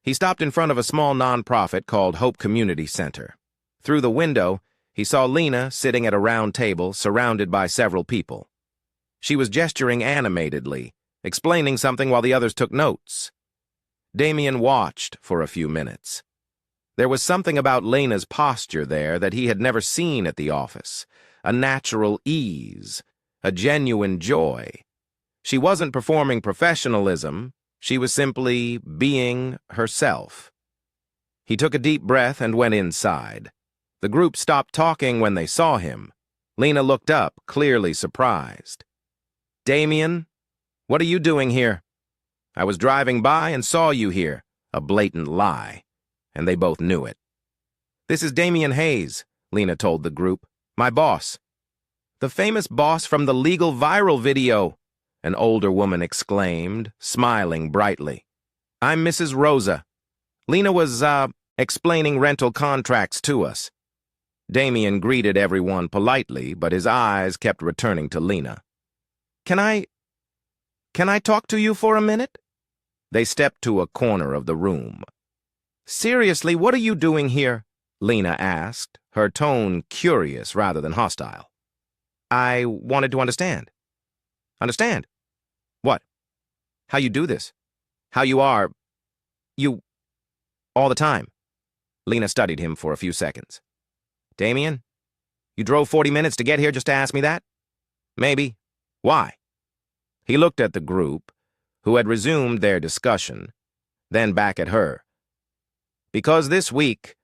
He stopped in front of a small nonprofit called Hope Community Center. Through the window, he saw Lena sitting at a round table surrounded by several people. She was gesturing animatedly, explaining something while the others took notes. Damien watched for a few minutes. There was something about Lena's posture there that he had never seen at the office, a natural ease, a genuine joy. She wasn't performing professionalism. She was simply being herself. He took a deep breath and went inside. The group stopped talking when they saw him. Lena looked up, clearly surprised. "Damien, what are you doing here?" "I was driving by and saw you here." A blatant lie, and they both knew it. "This is Damen Hayes," Lena told the group. "My boss." "The famous boss from the legal viral video," an older woman exclaimed, smiling brightly. "I'm Mrs. Rosa." Lena was, explaining rental contracts to us. Damien greeted everyone politely, but his eyes kept returning to Lena. Can I talk to you for a minute?" They stepped to a corner of the room. "Seriously, what are you doing here?" Lena asked, her tone curious rather than hostile. "I wanted to understand." "Understand? What? How you do this? How you are... you... all the time?" Lena studied him for a few seconds. "Damien, you drove 40 minutes to get here just to ask me that?" "Maybe. Why?" He looked at the group, who had resumed their discussion, then back at her. "Because this week,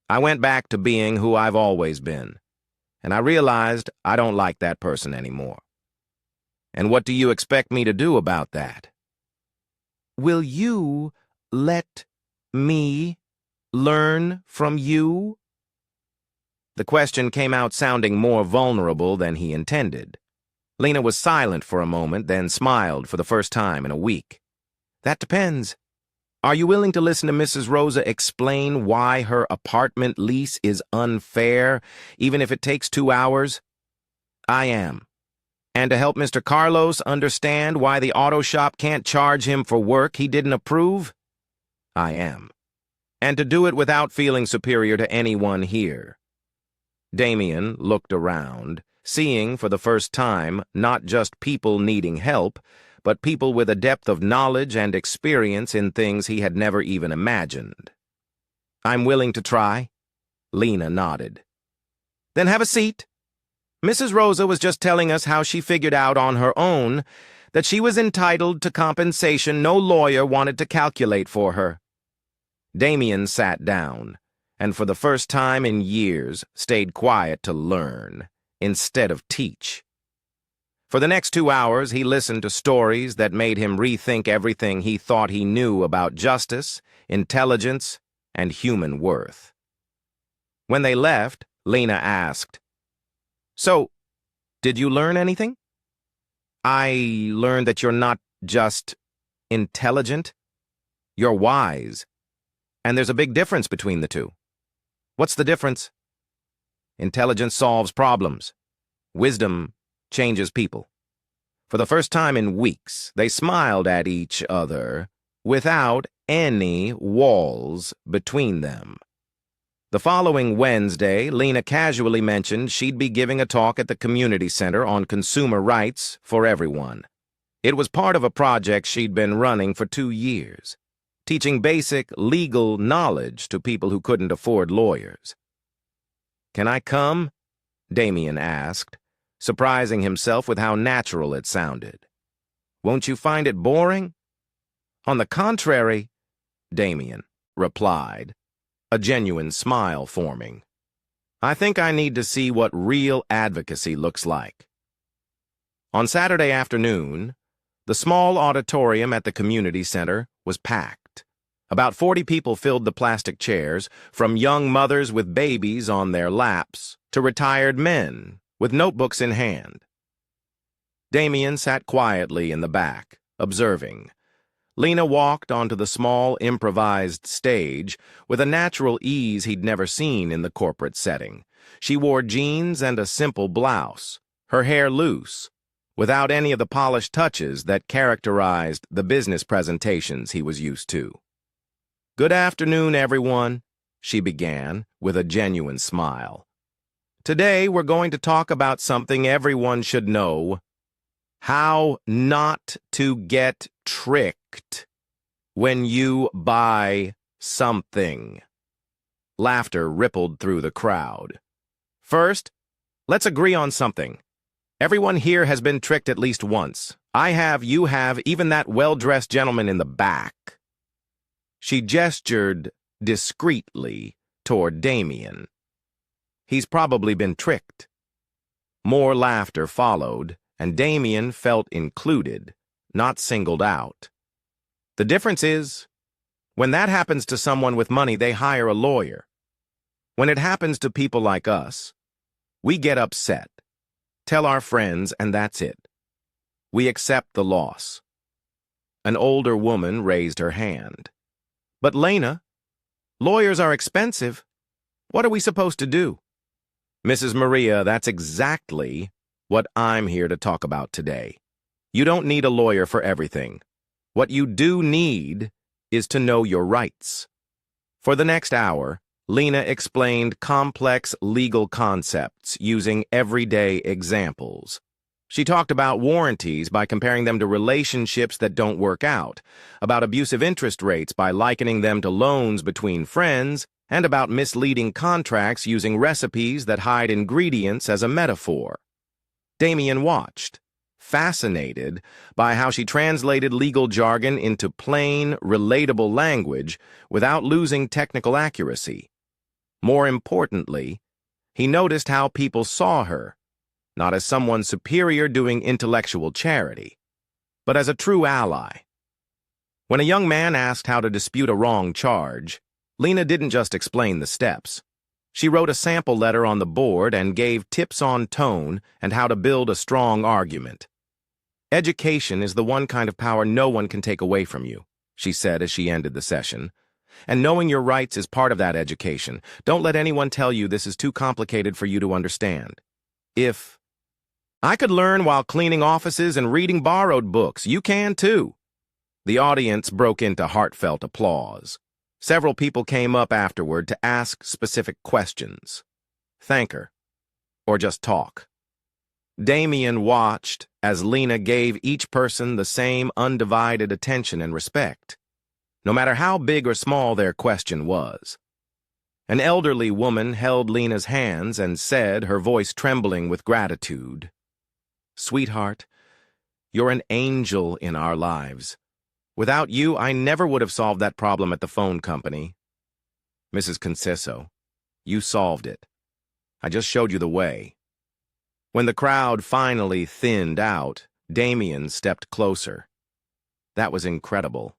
I went back to being who I've always been, and I realized I don't like that person anymore. And what do you expect me to do about that?" "Will you let me learn from you?" The question came out sounding more vulnerable than he intended. Lena was silent for a moment, then smiled for the first time in a week. "That depends. Are you willing to listen to Mrs. Rosa explain why her apartment lease is unfair, even if it takes 2 hours?" "I am. And to help Mr. Carlos understand why the auto shop can't charge him for work he didn't approve?" "I am. And to do it without feeling superior to anyone here." Damien looked around, seeing for the first time not just people needing help, but people with a depth of knowledge and experience in things he had never even imagined. "I'm willing to try." Lena nodded. "Then have a seat. Mrs. Rosa was just telling us how she figured out on her own that she was entitled to compensation no lawyer wanted to calculate for her." Damien sat down, and for the first time in years stayed quiet to learn instead of teach. For the next 2 hours, he listened to stories that made him rethink everything he thought he knew about justice, intelligence, and human worth. When they left, Lena asked, "So, did you learn anything?" "I learned that you're not just intelligent. You're wise. And there's a big difference between the two." "What's the difference?" "Intelligence solves problems. Wisdom changes people." For the first time in weeks, they smiled at each other without any walls between them. The following Wednesday, Lena casually mentioned she'd be giving a talk at the community center on consumer rights for everyone. It was part of a project she'd been running for 2 years, teaching basic legal knowledge to people who couldn't afford lawyers. "Can I come?" Damien asked, surprising himself with how natural it sounded. "Won't you find it boring?" "On the contrary," Damien replied, a genuine smile forming. "I think I need to see what real advocacy looks like." On Saturday afternoon, the small auditorium at the community center was packed. About 40 people filled the plastic chairs, from young mothers with babies on their laps to retired men with notebooks in hand. Damien sat quietly in the back, observing. Lena walked onto the small improvised stage with a natural ease he'd never seen in the corporate setting. She wore jeans and a simple blouse, her hair loose, without any of the polished touches that characterized the business presentations he was used to. "Good afternoon, everyone," she began with a genuine smile. "Today we're going to talk about something everyone should know: how not to get tricked when you buy something." Laughter rippled through the crowd. "First, let's agree on something. Everyone here has been tricked at least once. I have, you have, even that well-dressed gentleman in the back." She gestured discreetly toward Damien. "He's probably been tricked." More laughter followed, and Damien felt included, not singled out. The difference is, when that happens to someone with money, they hire a lawyer. When it happens to people like us, we get upset, tell our friends, and that's it. We accept the loss. An older woman raised her hand. "But Lena, Lawyers are expensive. What are we supposed to do? Mrs. Maria, that's exactly what I'm here to talk about today. You don't need a lawyer for everything. What you do need is to know your rights. For the next hour, Lena explained complex legal concepts using everyday examples. She talked about warranties by comparing them to relationships that don't work out, about abusive interest rates by likening them to loans between friends, and about misleading contracts using recipes that hide ingredients as a metaphor. Damien watched, fascinated by how she translated legal jargon into plain, relatable language without losing technical accuracy. More importantly, he noticed how people saw her, not as someone superior doing intellectual charity, but as a true ally. When a young man asked how to dispute a wrong charge, Lena didn't just explain the steps. She wrote a sample letter on the board and gave tips on tone and how to build a strong argument. Education is the one kind of power no one can take away from you, she said as she ended the session. And knowing your rights is part of that education. Don't let anyone tell you this is too complicated for you to understand. If I could learn while cleaning offices and reading borrowed books, you can too. The audience broke into heartfelt applause. Several people came up afterward to ask specific questions, thank her, or just talk. Damien watched as Lena gave each person the same undivided attention and respect, no matter how big or small their question was. An elderly woman held Lena's hands and said, her voice trembling with gratitude, "Sweetheart, you're an angel in our lives. Without you, I never would have solved that problem at the phone company. Mrs. Conciso, you solved it. I just showed you the way." When the crowd finally thinned out, Damien stepped closer. That was incredible.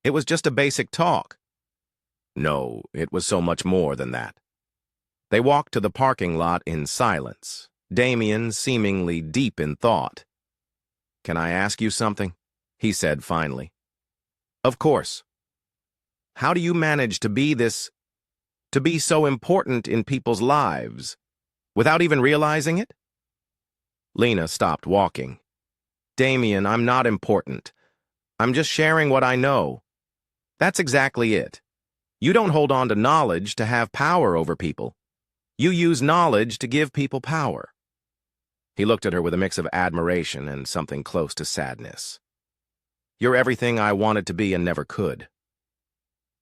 It was just a basic talk. No, it was so much more than that. They walked to the parking lot in silence, Damien seemingly deep in thought. "Can I ask you something?" he said finally. "Of course. How do you manage to be so important in people's lives, without even realizing it?" Lena stopped walking. "Damien, I'm not important. I'm just sharing what I know. That's exactly it. You don't hold on to knowledge to have power over people. You use knowledge to give people power." He looked at her with a mix of admiration and something close to sadness. "You're everything I wanted to be and never could."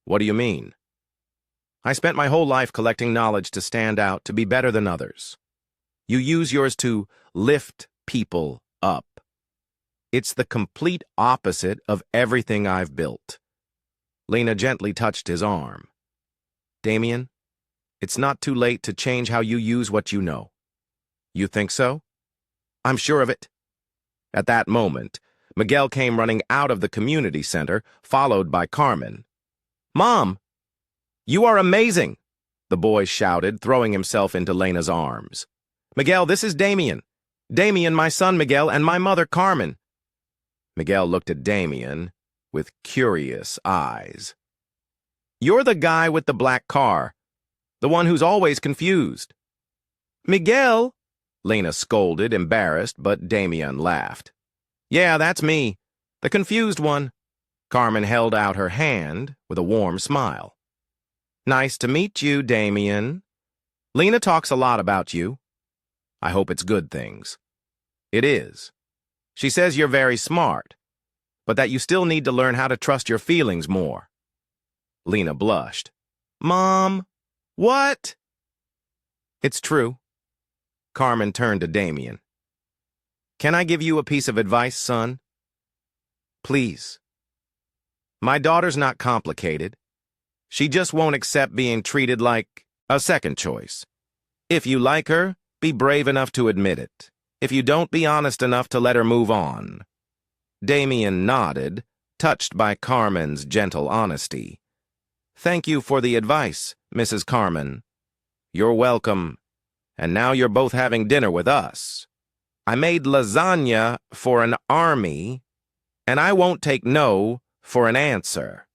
"What do you mean?" "I spent my whole life collecting knowledge to stand out, to be better than others. You use yours to lift people up. It's the complete opposite of everything I've built." Lena gently touched his arm. "Damien, it's not too late to change how you use what you know." "You think so?" "I'm sure of it." At that moment, Miguel came running out of the community center, followed by Carmen. "Mom, you are amazing!" the boy shouted, throwing himself into Lena's arms. "Miguel, this is Damien. Damien, my son Miguel, and my mother Carmen." Miguel looked at Damien with curious eyes. "You're the guy with the black car, the one who's always confused." "Miguel!" Lena scolded, embarrassed, but Damien laughed. "Yeah, that's me, the confused one." Carmen held out her hand with a warm smile. "Nice to meet you, Damien. Lena talks a lot about you. I hope it's good things." "It is. She says you're very smart, but that you still need to learn how to trust your feelings more." Lena blushed. "Mom, what?" "It's true." Carmen turned to Damien. "Can I give you a piece of advice, son?" "Please." "My daughter's not complicated. She just won't accept being treated like a second choice. If you like her, be brave enough to admit it. If you don't, be honest enough to let her move on." Damien nodded, touched by Carmen's gentle honesty. "Thank you for the advice, Mrs. Carmen." "You're welcome. And now you're both having dinner with us. I made lasagna for an army, and I won't take no for an answer."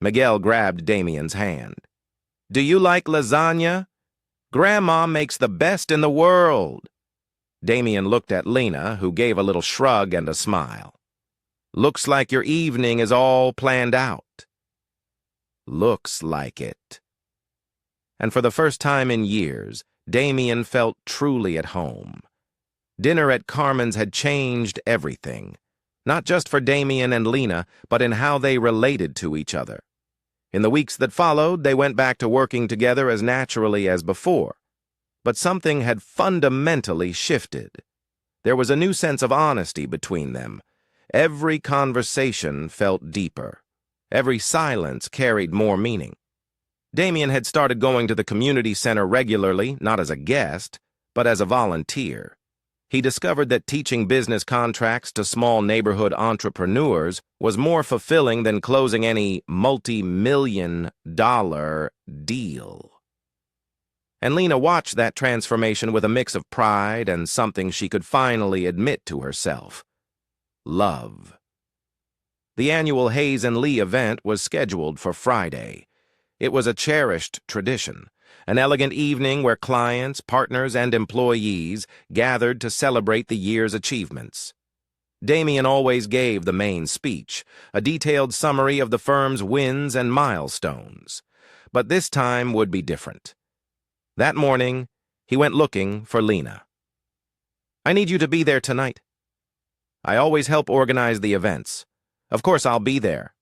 Miguel grabbed Damien's hand. "Do you like lasagna? Grandma makes the best in the world." Damien looked at Lena, who gave a little shrug and a smile. "Looks like your evening is all planned out." Looks like it. And for the first time in years, Damien felt truly at home. Dinner at Carmen's had changed everything, not just for Damien and Lena, but in how they related to each other. In the weeks that followed, they went back to working together as naturally as before. But something had fundamentally shifted. There was a new sense of honesty between them. Every conversation felt deeper. Every silence carried more meaning. Damien had started going to the community center regularly, not as a guest, but as a volunteer. He discovered that teaching business contracts to small neighborhood entrepreneurs was more fulfilling than closing any multi-million-dollar deal. And Lena watched that transformation with a mix of pride and something she could finally admit to herself: love. The annual Hayes and Lee event was scheduled for Friday. It was a cherished tradition, an elegant evening where clients, partners, and employees gathered to celebrate the year's achievements. Damien always gave the main speech, a detailed summary of the firm's wins and milestones. But this time would be different. That morning, he went looking for Lena. "I need you to be there tonight. I always help organize the events. Of course I'll be there."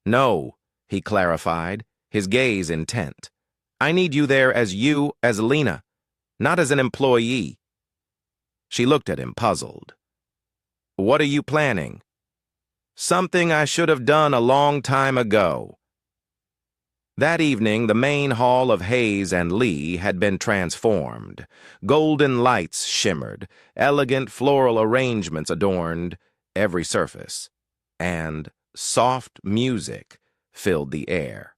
"No," he clarified, his gaze intent. "I need you there as Lena, not as an employee." She looked at him, puzzled. "What are you planning?" "Something I should have done a long time ago." That evening, the main hall of Hayes and Lee had been transformed. Golden lights shimmered, elegant floral arrangements adorned every surface, and soft music filled the air.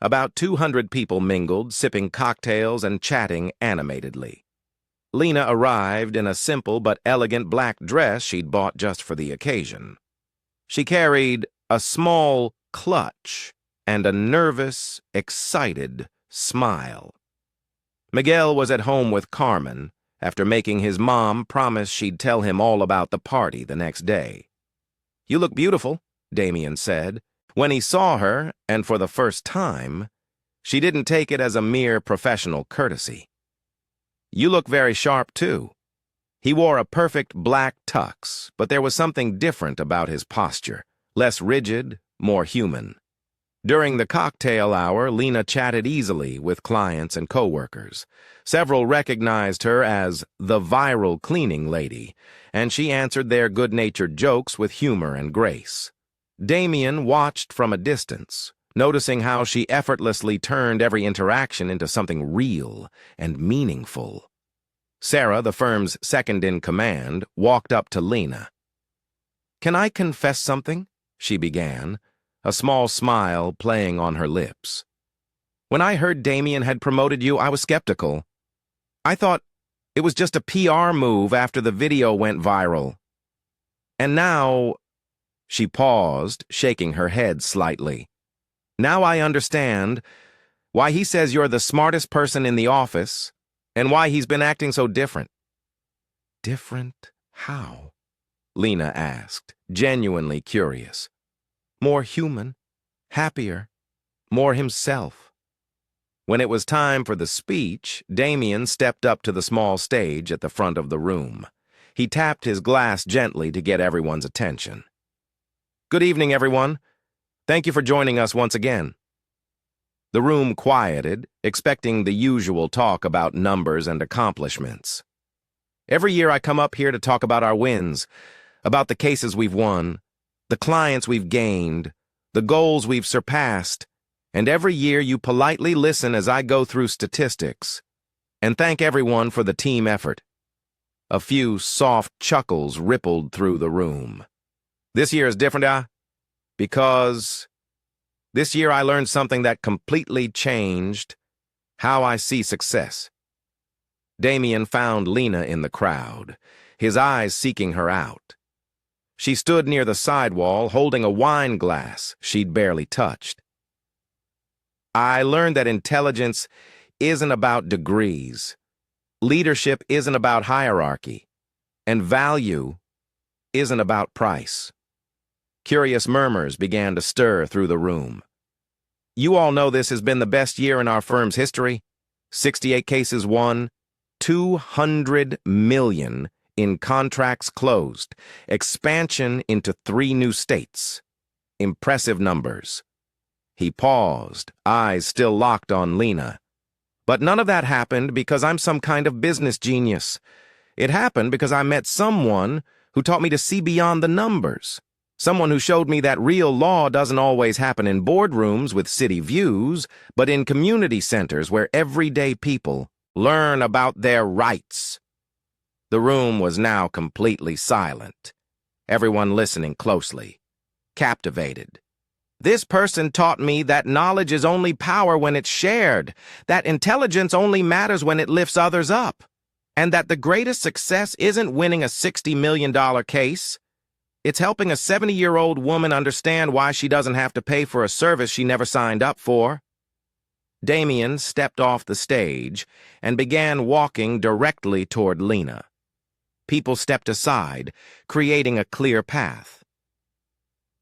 About 200 people mingled, sipping cocktails and chatting animatedly. Lena arrived in a simple but elegant black dress she'd bought just for the occasion. She carried a small clutch and a nervous, excited smile. Miguel was at home with Carmen after making his mom promise she'd tell him all about the party the next day. "You look beautiful," Damien said. When he saw her, and for the first time, she didn't take it as a mere professional courtesy. "You look very sharp, too." He wore a perfect black tux, but there was something different about his posture, less rigid, more human. During the cocktail hour, Lena chatted easily with clients and coworkers. Several recognized her as the viral cleaning lady, and she answered their good-natured jokes with humor and grace. Damien watched from a distance, noticing how she effortlessly turned every interaction into something real and meaningful. Sarah, the firm's second-in-command, walked up to Lena. "Can I confess something?" she began, a small smile playing on her lips. "When I heard Damien had promoted you, I was skeptical. I thought it was just a PR move after the video went viral. And now—" She paused, shaking her head slightly. "Now I understand why he says you're the smartest person in the office and why he's been acting so different." "Different how?" Lena asked, genuinely curious. "More human, happier, more himself." When it was time for the speech, Damien stepped up to the small stage at the front of the room. He tapped his glass gently to get everyone's attention. "Good evening, everyone. Thank you for joining us once again." The room quieted, expecting the usual talk about numbers and accomplishments. "Every year I come up here to talk about our wins, about the cases we've won, the clients we've gained, the goals we've surpassed, and every year you politely listen as I go through statistics, and thank everyone for the team effort." A few soft chuckles rippled through the room. "This year is different, because this year I learned something that completely changed how I see success." Damien found Lena in the crowd, his eyes seeking her out. She stood near the sidewall, holding a wine glass she'd barely touched. I learned that intelligence isn't about degrees, leadership isn't about hierarchy, and value isn't about price. Curious murmurs began to stir through the room. You all know this has been the best year in our firm's history. 68 cases won, 200 million in contracts closed, expansion into 3 new states. Impressive numbers. He paused, eyes still locked on Lena. But none of that happened because I'm some kind of business genius. It happened because I met someone who taught me to see beyond the numbers. Someone who showed me that real law doesn't always happen in boardrooms with city views, but in community centers where everyday people learn about their rights. The room was now completely silent, everyone listening closely, captivated. This person taught me that knowledge is only power when it's shared, that intelligence only matters when it lifts others up, and that the greatest success isn't winning a $60 million case. It's helping a 70-year-old woman understand why she doesn't have to pay for a service she never signed up for. Damien stepped off the stage and began walking directly toward Lena. People stepped aside, creating a clear path.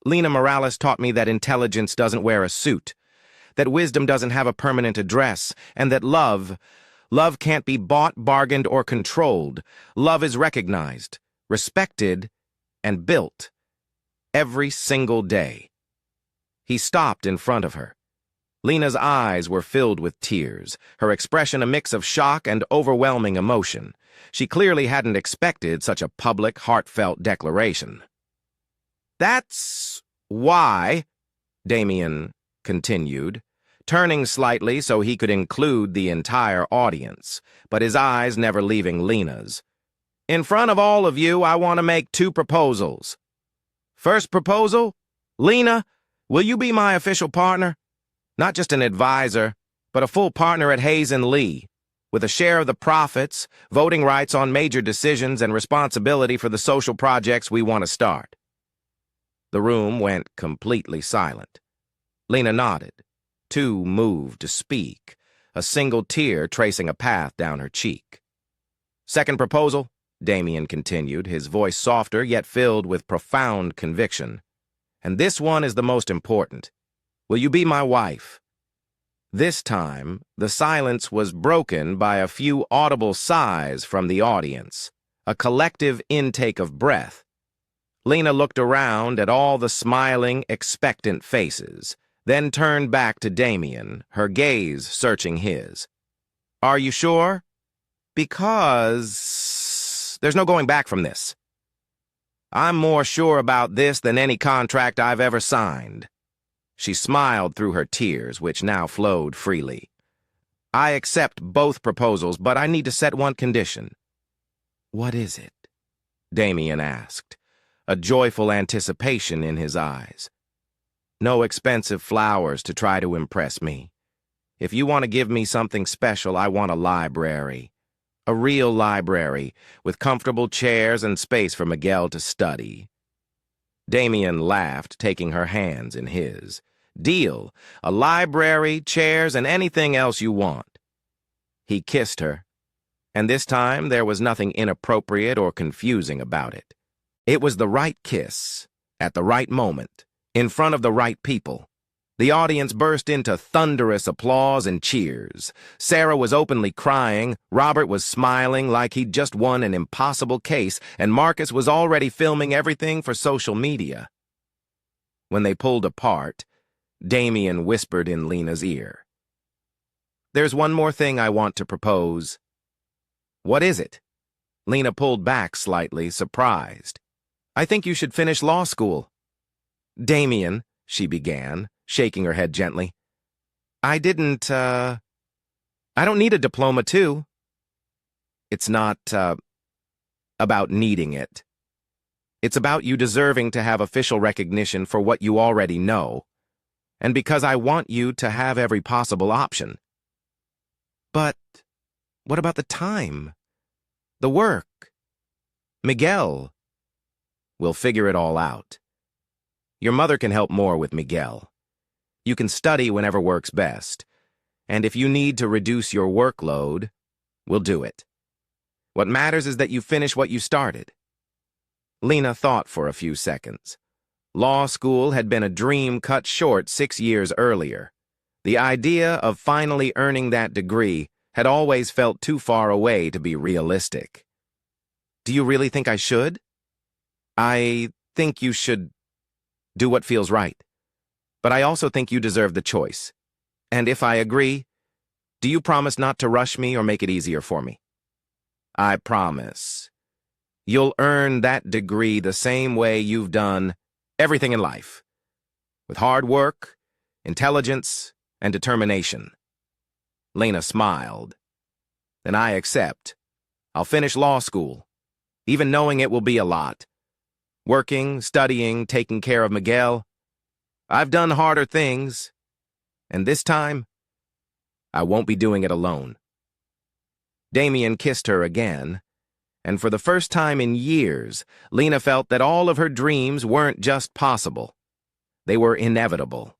Lena Morales taught me that intelligence doesn't wear a suit, that wisdom doesn't have a permanent address, and that love can't be bought, bargained, or controlled. Love is recognized, respected, and built every single day. He stopped in front of her. Lena's eyes were filled with tears, her expression a mix of shock and overwhelming emotion. She clearly hadn't expected such a public, heartfelt declaration. That's why, Damien continued, turning slightly so he could include the entire audience, but his eyes never leaving Lena's. In front of all of you, I want to make 2 proposals. First proposal, Lena, will you be my official partner? Not just an advisor, but a full partner at Hayes & Lee, with a share of the profits, voting rights on major decisions, and responsibility for the social projects we want to start. The room went completely silent. Lena nodded, too moved to speak, a single tear tracing a path down her cheek. Second proposal, Damien continued, his voice softer yet filled with profound conviction. And this one is the most important. Will you be my wife? This time, the silence was broken by a few audible sighs from the audience, a collective intake of breath. Lena looked around at all the smiling, expectant faces, then turned back to Damien, her gaze searching his. Are you sure? Because there's no going back from this. I'm more sure about this than any contract I've ever signed. She smiled through her tears, which now flowed freely. I accept both proposals, but I need to set one condition. What is it? Damien asked, a joyful anticipation in his eyes. No expensive flowers to try to impress me. If you want to give me something special, I want a library. A real library, with comfortable chairs and space for Miguel to study. Damien laughed, taking her hands in his. Deal. A library, chairs, and anything else you want. He kissed her, and this time there was nothing inappropriate or confusing about it. It was the right kiss, at the right moment, in front of the right people. The audience burst into thunderous applause and cheers. Sarah was openly crying, Robert was smiling like he'd just won an impossible case, and Marcus was already filming everything for social media. When they pulled apart, Damien whispered in Lena's ear. There's one more thing I want to propose. What is it? Lena pulled back slightly, surprised. I think you should finish law school. Damien, she began, shaking her head gently. I don't need a diploma, too. It's not, about needing it. It's about you deserving to have official recognition for what you already know, and because I want you to have every possible option. But what about the time? The work? Miguel? We'll figure it all out. Your mother can help more with Miguel. You can study whenever works best. And if you need to reduce your workload, we'll do it. What matters is that you finish what you started. Lena thought for a few seconds. Law school had been a dream cut short 6 years earlier. The idea of finally earning that degree had always felt too far away to be realistic. Do you really think I should? I think you should do what feels right. But I also think you deserve the choice. And if I agree, do you promise not to rush me or make it easier for me? I promise. You'll earn that degree the same way you've done everything in life, with hard work, intelligence, and determination. Lena smiled. Then I accept. I'll finish law school, even knowing it will be a lot. Working, studying, taking care of Miguel. I've done harder things, and this time, I won't be doing it alone. Damien kissed her again, and for the first time in years, Lena felt that all of her dreams weren't just possible. They were inevitable.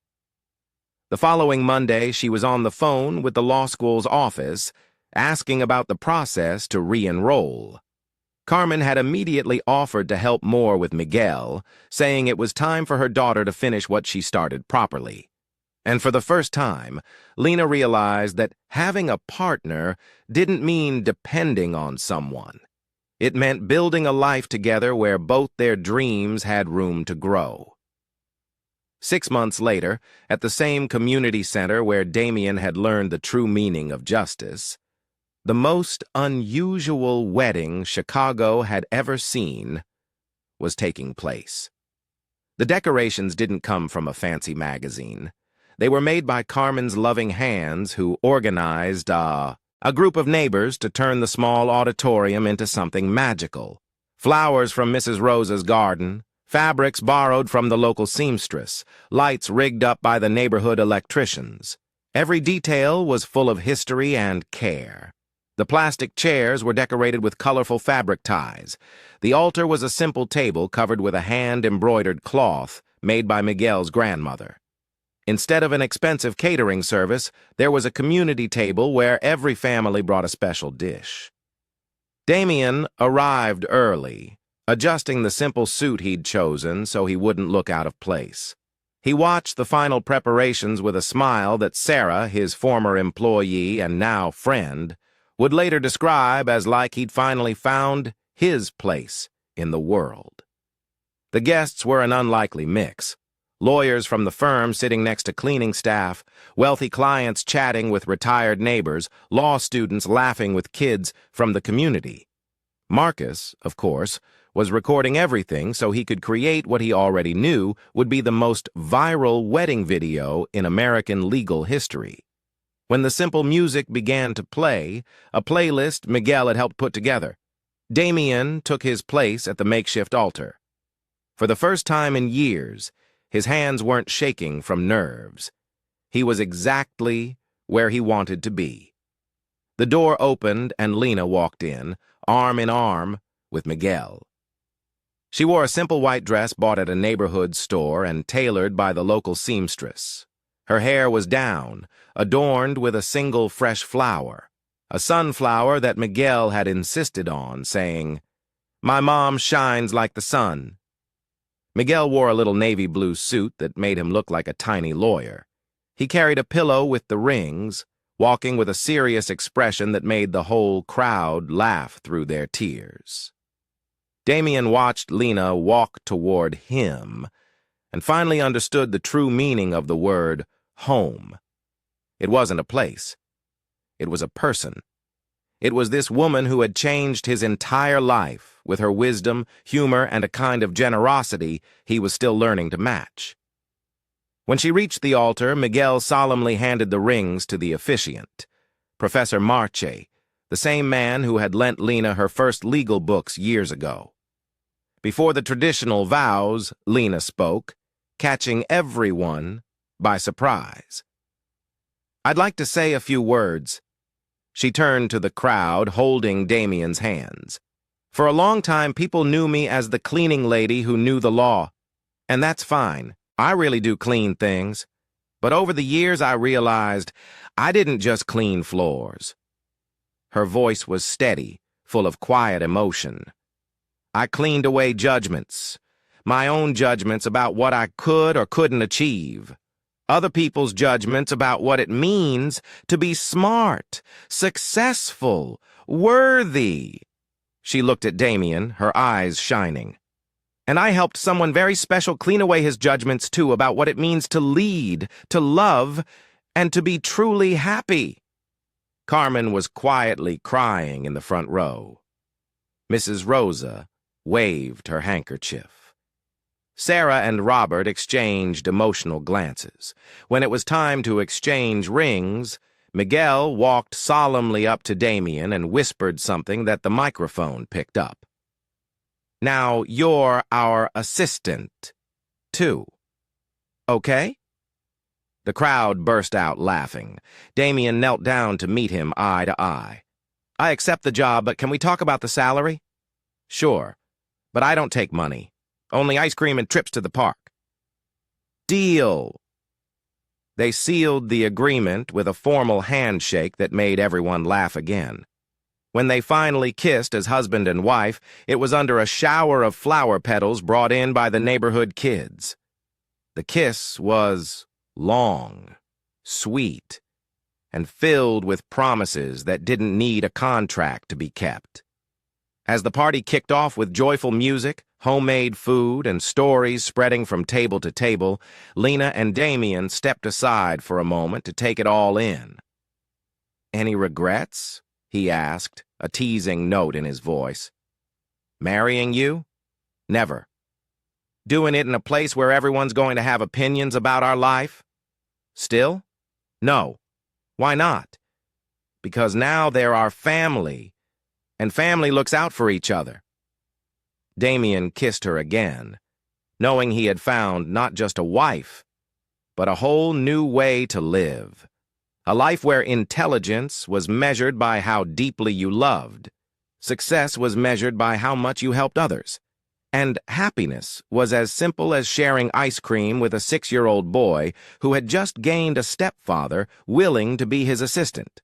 The following Monday, she was on the phone with the law school's office, asking about the process to re-enroll. Carmen had immediately offered to help more with Miguel, saying it was time for her daughter to finish what she started properly. And for the first time, Lena realized that having a partner didn't mean depending on someone. It meant building a life together where both their dreams had room to grow. 6 months later, at the same community center where Damien had learned the true meaning of justice, the most unusual wedding Chicago had ever seen was taking place. The decorations didn't come from a fancy magazine. They were made by Carmen's loving hands, who organized a group of neighbors to turn the small auditorium into something magical. Flowers from Mrs. Rosa's garden, fabrics borrowed from the local seamstress, lights rigged up by the neighborhood electricians. Every detail was full of history and care. The plastic chairs were decorated with colorful fabric ties. The altar was a simple table covered with a hand-embroidered cloth made by Miguel's grandmother. Instead of an expensive catering service, there was a community table where every family brought a special dish. Damien arrived early, adjusting the simple suit he'd chosen so he wouldn't look out of place. He watched the final preparations with a smile that Sarah, his former employee and now friend, would later describe as like he'd finally found his place in the world. The guests were an unlikely mix. Lawyers from the firm sitting next to cleaning staff, wealthy clients chatting with retired neighbors, law students laughing with kids from the community. Marcus, of course, was recording everything so he could create what he already knew would be the most viral wedding video in American legal history. When the simple music began to play, a playlist Miguel had helped put together, Damien took his place at the makeshift altar. For the first time in years, his hands weren't shaking from nerves. He was exactly where he wanted to be. The door opened and Lena walked in, arm in arm with Miguel. She wore a simple white dress bought at a neighborhood store and tailored by the local seamstress. Her hair was down, adorned with a single fresh flower, a sunflower that Miguel had insisted on, saying, "My mom shines like the sun." Miguel wore a little navy blue suit that made him look like a tiny lawyer. He carried a pillow with the rings, walking with a serious expression that made the whole crowd laugh through their tears. Damien watched Lena walk toward him and finally understood the true meaning of the word home. It wasn't a place. It was a person. It was this woman who had changed his entire life with her wisdom, humor, and a kind of generosity he was still learning to match. When she reached the altar, Miguel solemnly handed the rings to the officiant, Professor Marche, the same man who had lent Lena her first legal books years ago. Before the traditional vows, Lena spoke, catching everyone by surprise. "I'd like to say a few words." She turned to the crowd, holding Damien's hands. "For a long time, people knew me as the cleaning lady who knew the law. And that's fine. I really do clean things. But over the years, I realized I didn't just clean floors. Her voice was steady, full of quiet emotion. I cleaned away judgments, my own judgments about what I could or couldn't achieve, other people's judgments about what it means to be smart, successful, worthy. She looked at Damien, her eyes shining. And I helped someone very special clean away his judgments, too, about what it means to lead, to love, and to be truly happy. Carmen was quietly crying in the front row. Mrs. Rosa waved her handkerchief. Sarah and Robert exchanged emotional glances. When it was time to exchange rings, Miguel walked solemnly up to Damien and whispered something that the microphone picked up. Now you're our assistant, too. Okay? The crowd burst out laughing. Damien knelt down to meet him eye to eye. I accept the job, but can we talk about the salary? Sure, but I don't take money. Only ice cream and trips to the park. Deal. They sealed the agreement with a formal handshake that made everyone laugh again. When they finally kissed as husband and wife, it was under a shower of flower petals brought in by the neighborhood kids. The kiss was long, sweet, and filled with promises that didn't need a contract to be kept. As the party kicked off with joyful music, homemade food, and stories spreading from table to table, Lena and Damien stepped aside for a moment to take it all in. Any regrets? He asked, a teasing note in his voice. Marrying you? Never. Doing it in a place where everyone's going to have opinions about our life? Still? No. Why not? Because now they're our family, and family looks out for each other. Damien kissed her again, knowing he had found not just a wife, but a whole new way to live. A life where intelligence was measured by how deeply you loved, success was measured by how much you helped others, and happiness was as simple as sharing ice cream with a 6-year-old boy who had just gained a stepfather willing to be his assistant.